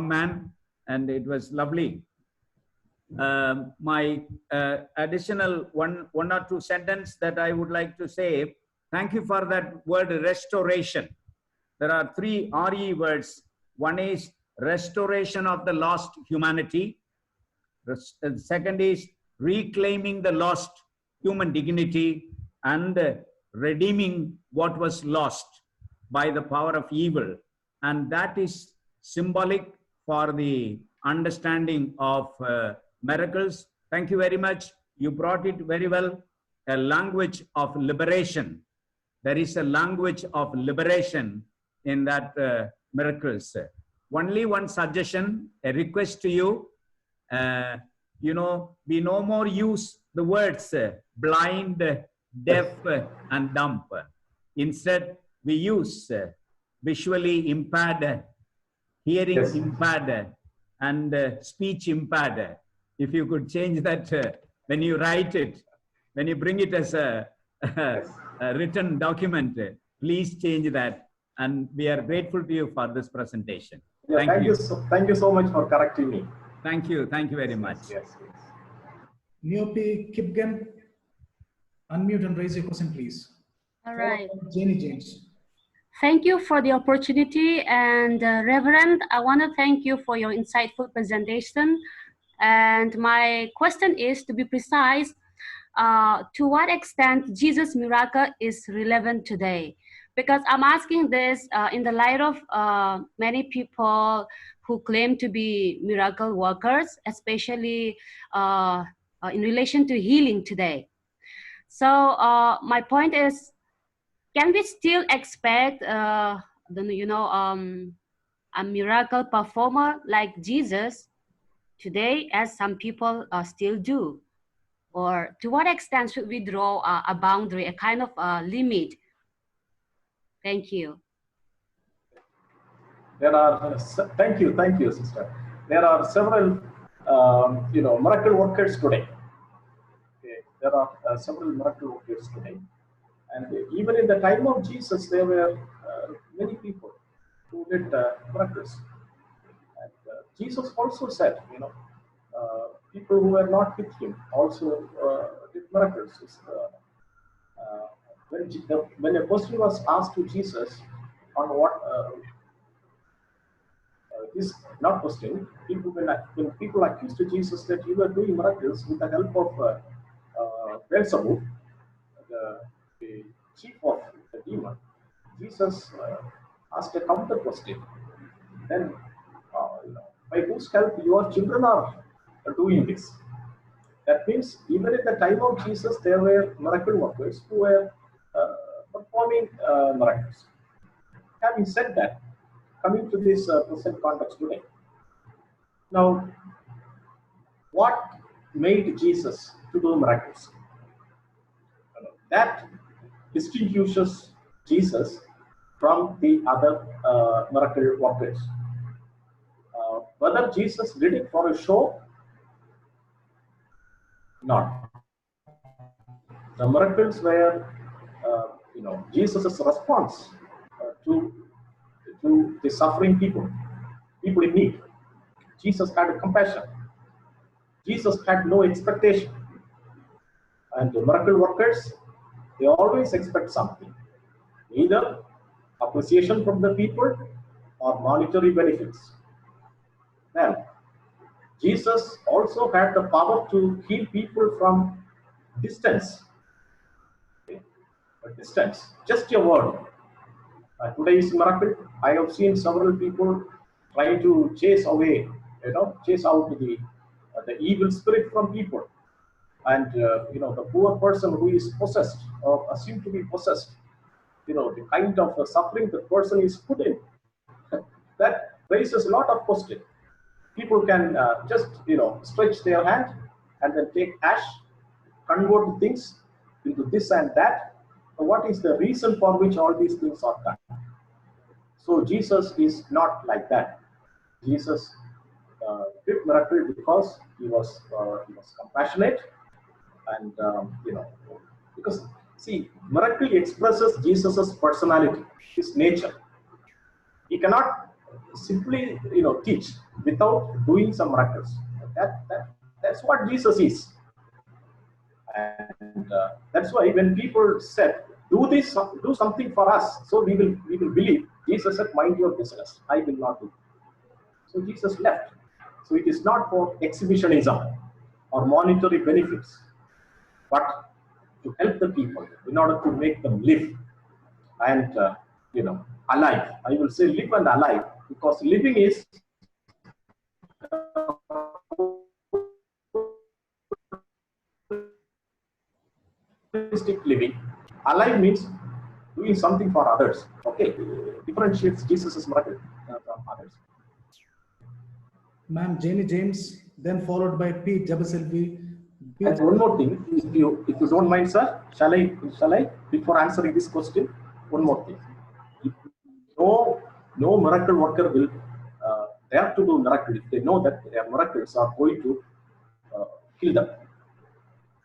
man, and it was lovely. My additional one or two sentence that I would like to say, thank you for that word restoration. There are three RE words. One is restoration of the lost humanity. The second is reclaiming the lost human dignity and redeeming what was lost by the power of evil. And that is symbolic for the understanding of miracles. Thank you very much. You brought it very well. A language of liberation. There is a language of liberation in that miracles. Only one suggestion, a request to you. We no more use the words blind, deaf, and dumb. Instead, we use visually impaired, hearing impaired, and speech impaired. If you could change that when you write it, when you bring it as a written document, please change that. And we are grateful to you for this presentation. Yeah, thank you so much for correcting me. Thank you very much. Yes. Neopi Kipgen, unmute and raise your question, please. All right. Jenny James. Thank you for the opportunity. And Reverend, I want to thank you for your insightful presentation. And my question is, to be precise, to what extent Jesus' miracle is relevant today? Because I'm asking this in the light of many people who claim to be miracle workers, especially in relation to healing today. So my point is, can we still expect a miracle performer like Jesus today, as some people still do? Or to what extent should we draw a boundary, a kind of limit? Thank you. There are, thank you, sister. There are several, miracle workers today. Okay. There are several miracle workers today. And even in the time of Jesus, there were many people who did miracles. And Jesus also said, people who were not with him also did miracles. When a question was asked to Jesus on what this not question, when people accused to Jesus that you were doing miracles with the help of Beelzebub, the chief of the demon, Jesus asked a counter question. Then, by whose help your children are doing this? That means even at the time of Jesus, there were miracle workers who were performing miracles. Having said that, coming to this present context today, now, what made Jesus to do miracles? That distinguishes Jesus from the other miracle workers. Whether Jesus did it for a show, not. The miracles were, Jesus' response to the suffering people in need. Jesus had compassion. Jesus had no expectation. And the miracle workers, they always expect something, either appreciation from the people or monetary benefits. Now, Jesus also had the power to heal people from distance. Okay? A distance, just a word. Today's miracle, I have seen several people trying to chase away, chase out the evil spirit from people. And the poor person who is possessed or assumed to be possessed, the kind of suffering the person is put in, that raises a lot of questions. People can just stretch their hand and then take ash, convert things into this and that. So what is the reason for which all these things are done? So Jesus is not like that. Jesus did miracle because he was compassionate, and because see, miracle expresses Jesus's personality, his nature. He cannot simply teach without doing some miracles. That's what Jesus is. And that's why when people said, do something for us, so we will believe, Jesus said, mind your business, I will not do. So Jesus left. So it is not for exhibitionism or monetary benefits, but to help the people in order to make them live and alive. I will say live and alive, because living is living. Alive means doing something for others. Okay, differentiates Jesus' miracle from others. Ma'am, Janie James, then followed by Pete Jabaselvi. And one more thing, if you don't mind, sir, shall I before answering this question, one more thing. No miracle worker will dare to do miracle if they know that their miracles are going to kill them.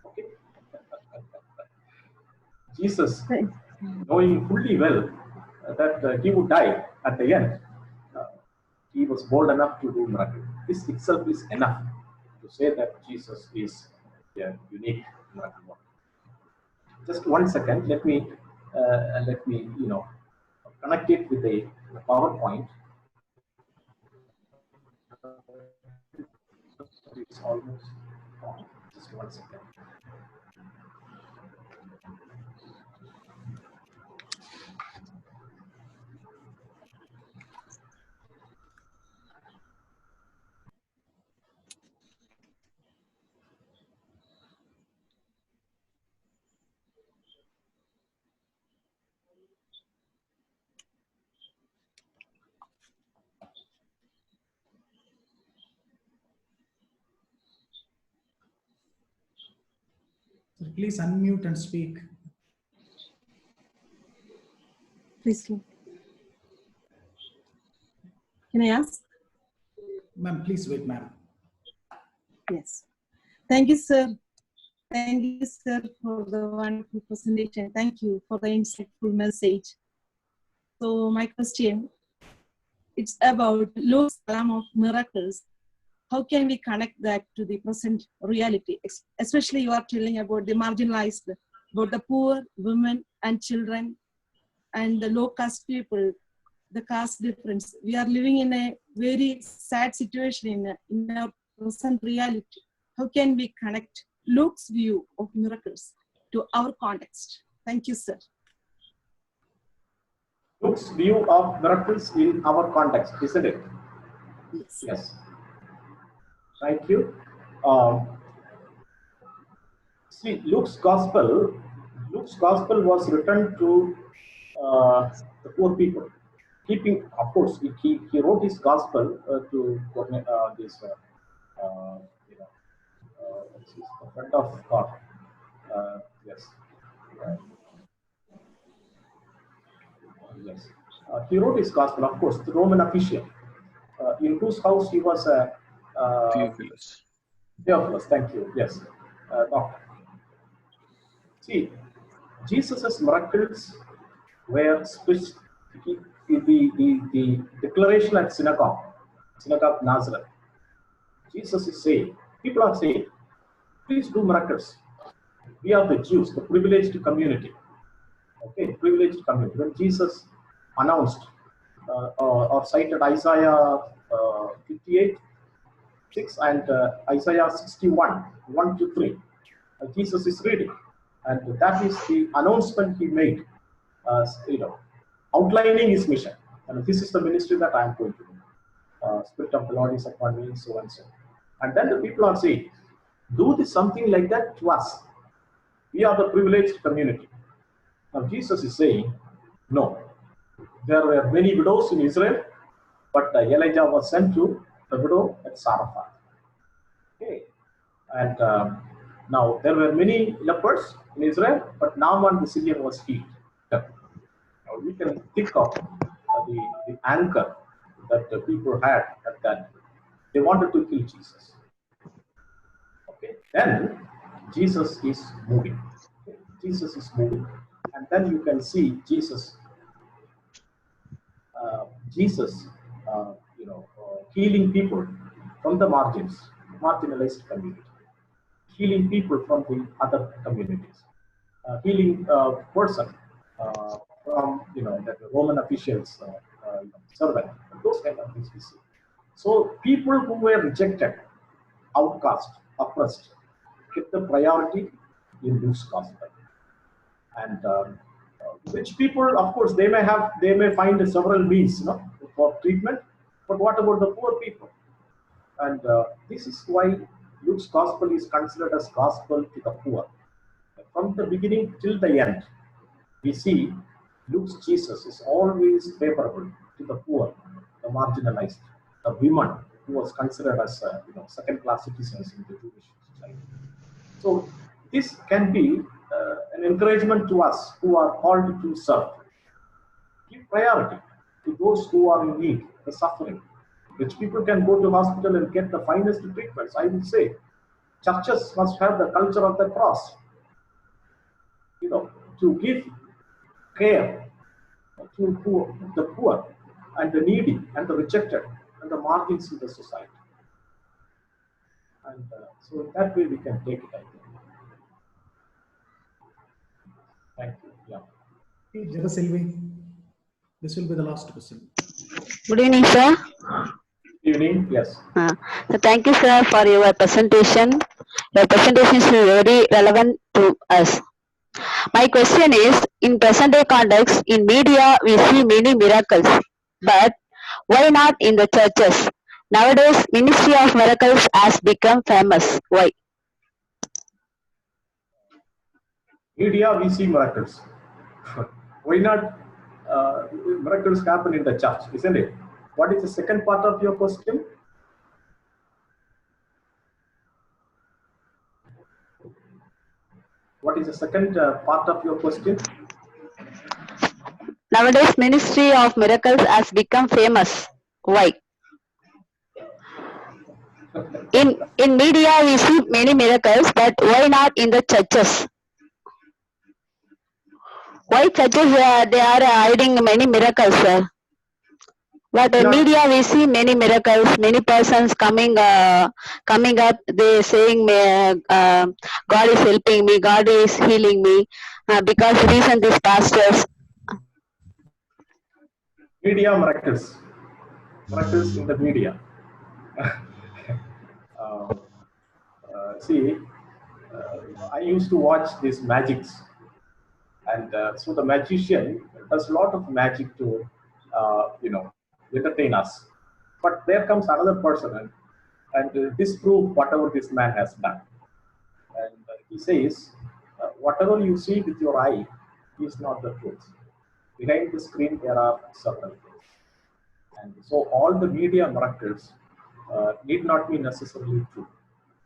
Okay. Jesus, knowing fully well that he would die at the end, he was bold enough to do miracle. This itself is enough to say that Jesus is a unique miracle worker. Just 1 second, let me connect it with a PowerPoint. It's almost on. Just 1 second. So please unmute and speak. Please. Can I ask? Ma'am, please wait, ma'am. Yes. Thank you, sir. Thank you, sir, for the wonderful presentation. Thank you for the insightful message. So my question, it's about Luke's column of miracles. How can we connect that to the present reality? Especially you are telling about the marginalized, about the poor, women and children, and the low caste people, the caste difference. We are living in a very sad situation in our present reality. How can we connect Luke's view of miracles to our context? Thank you, sir. Luke's view of miracles in our context, isn't it? Yes. Yes. Thank you. See, Luke's gospel was written to the poor people. keeping, of course, he wrote his gospel to this, you know, what's his, the friend of God. Yes. Yes. He wrote his gospel, of course, the Roman official, in whose house he was a Theophilus. Theophilus, thank you. Yes. Doctor. See, Jesus' miracles were the declaration at synagogue Nazareth. Jesus is saying, people are saying, please do miracles. We are the Jews, the privileged community. Okay, privileged community. When Jesus announced or cited Isaiah 58, 6 and Isaiah 61, 1 to 3, Jesus is reading. And that is the announcement he made, outlining his mission. And this is the ministry that I am going to do. Spirit of the Lord is upon me, so and so. And then the people are saying, do this something like that to us. We are the privileged community. Now Jesus is saying, no. There were many widows in Israel, but Elijah was sent to the widow at Zarephath. Okay. And now there were many lepers in Israel, but Naaman the Syrian was healed. Now we can think of the anger that the people had at that. They wanted to kill Jesus. Okay. Then Jesus is moving. Okay. Jesus is moving. And then you can see Jesus healing people from the marginalized community, healing people from the other communities, healing person from the Roman officials, servant, those kind of things we see. So people who were rejected, outcast, oppressed, get the priority in Luke's gospel. And rich people, of course, they may find several means, for treatment. But what about the poor people? And this is why Luke's gospel is considered as gospel to the poor. From the beginning till the end, we see Luke's Jesus is always favorable to the poor, the marginalized, the women who was considered as second-class citizens in the Jewish society. So this can be an encouragement to us who are called to serve. Give priority to those who are in need, the suffering. Rich people can go to hospital and get the finest treatments. I would say churches must have the culture of the cross, to give care to the poor and the needy and the rejected and the margins in the society. And so that way we can take it, I think. Thank you. Yeah. Java Selvi, this will be the last question. Good evening, sir. Evening, yes. So thank you, sir, for your presentation. Your presentation is very relevant to us. My question is, in present day context, in media we see many miracles, but why not in the churches? Nowadays, Ministry of Miracles has become famous. Why? Media, we see miracles. Why not miracles happen in the church, isn't it? What is the second part of your question? What is the second part of your question? Nowadays, Ministry of Miracles has become famous. Why? In media, we see many miracles, but why not in the churches? Why churches they are hiding many miracles, sir? But in media, we see many miracles, many persons coming up. They saying, "God is helping me, God is healing me," because reason these pastors. Media miracles in the media. See, I used to watch these magics, and so the magician does a lot of magic to, entertain us. But there comes another person and disprove whatever this man has done. And he says, whatever you see with your eye is not the truth. Behind the screen, there are several things. And so all the media miracles need not be necessarily true.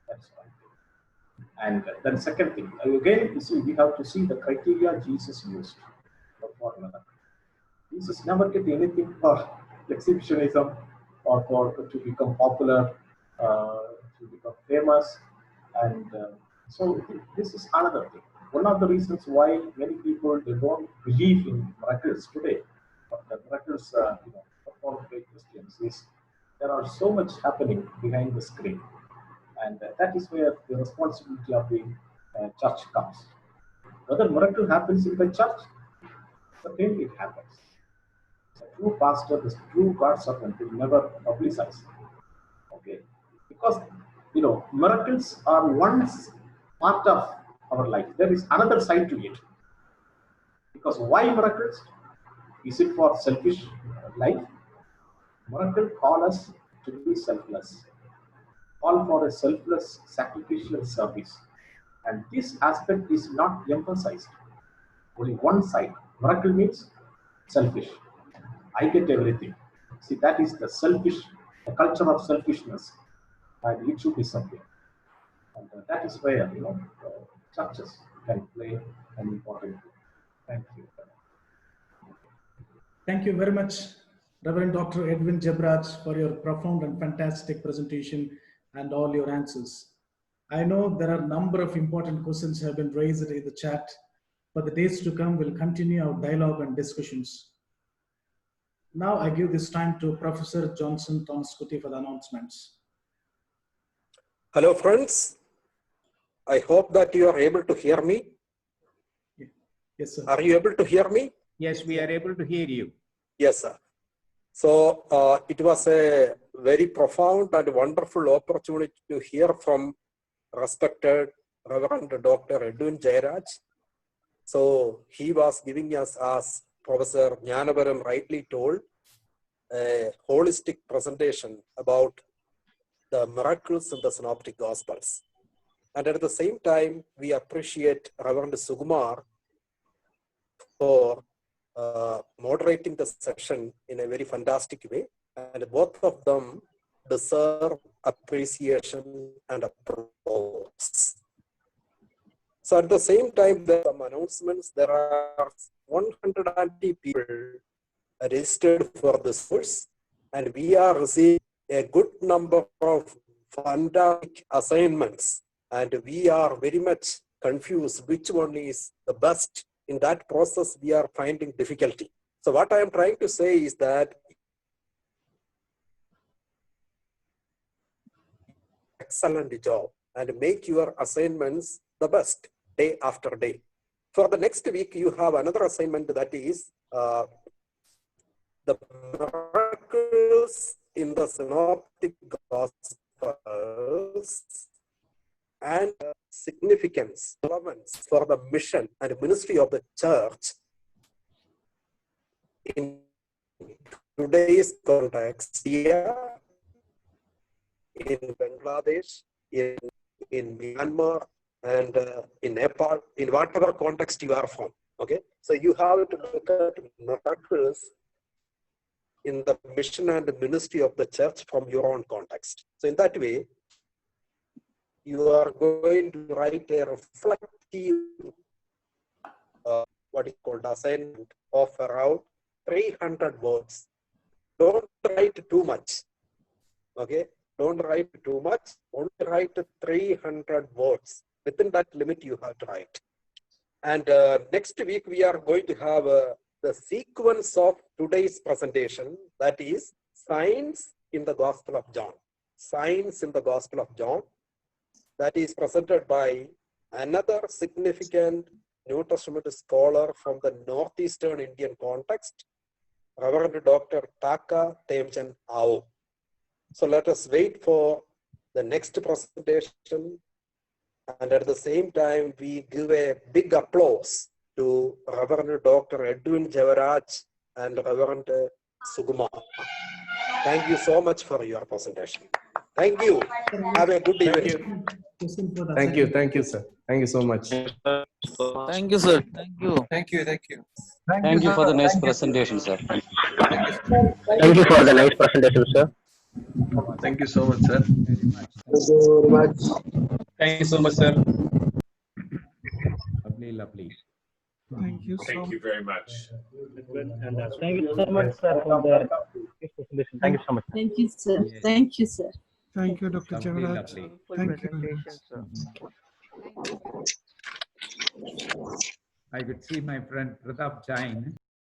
That's one thing. And then second thing, again, you see, we have to see the criteria Jesus used for miracle. Jesus never did anything for exhibitionism or for to become popular, to become famous. And so this is another thing. One of the reasons why many people, they don't believe in miracles today, but the miracles performed by Christians, is there are so much happening behind the screen. And that is where the responsibility of the church comes. Whether miracle happens in the church, certainly it happens. The true pastor, the true God servant will never publicize. Okay, because miracles are one part of our life. There is another side to it. Because why miracles? Is it for selfish life? Miracle call us to be selfless. Call for a selfless sacrificial service. And this aspect is not emphasized. Only one side. Miracle means selfish. I get everything. See, that is the culture of selfishness. And it should be something. And that is where, churches can play an important role. Thank you. Thank you very much, Reverend Dr. Edwin Jebraj, for your profound and fantastic presentation and all your answers. I know there are a number of important questions have been raised in the chat. For the days to come, we'll continue our dialogue and discussions. Now I give this time to Professor Johnson Thomas Kuti for the announcements. Hello, friends. I hope that you are able to hear me. Yes, sir. Are you able to hear me? Yes, we are able to hear you. Yes, sir. So it was a very profound and wonderful opportunity to hear from respected Reverend Dr. Edwin Jairaj. So he was giving us, as Professor Jnanaparam rightly told, a holistic presentation about the miracles in the Synoptic Gospels. And at the same time, we appreciate Reverend Sukumar for moderating the session in a very fantastic way. And both of them deserve appreciation and applause. So at the same time, there are some announcements. There are 120 people registered for this course, and we are receiving a good number of fantastic assignments, and we are very much confused which one is the best. In that process, we are finding difficulty. So what I am trying to say is that excellent job and make your assignments the best day after day. For the next week, you have another assignment, that is the miracles in the Synoptic Gospels and significance, relevance for the mission and ministry of the church in today's context here, in Bangladesh, in Myanmar, and in Nepal, in whatever context you are from. Okay, so you have to look at miracles in the mission and ministry of the church from your own context. So in that way, you are going to write a reflective, what is called assignment of around 300 words. Don't write too much. Okay, don't write too much. Only write 300 words. Within that limit, you have to write. And next week, we are going to have the sequence of today's presentation, that is Signs in the Gospel of John. Signs in the Gospel of John. That is presented by another significant New Testament scholar from the Northeastern Indian context, Reverend Dr. Taka Temchan Ao. So let us wait for the next presentation, and at the same time, we give a big applause to Reverend Dr. Edwin Jairaj and Reverend Sukumar. Thank you so much for your presentation. Thank you. Have a good evening. Question for the Thank you, sir. Thank you so much. Thank you, sir. Thank you. Thank you. Thank you for the nice presentation, sir. Thank you for the nice presentation, sir. Thank you so much, sir. Thank you very much. Thank you so much, sir. Lovely. Thank you very much. And thank you so much, sir, for the presentation. Thank you so much. Thank you, sir. Thank you, sir. Thank you, Dr. Lovely, Javaraj. lovely. Thank you very much. I could see my friend Pratap Jain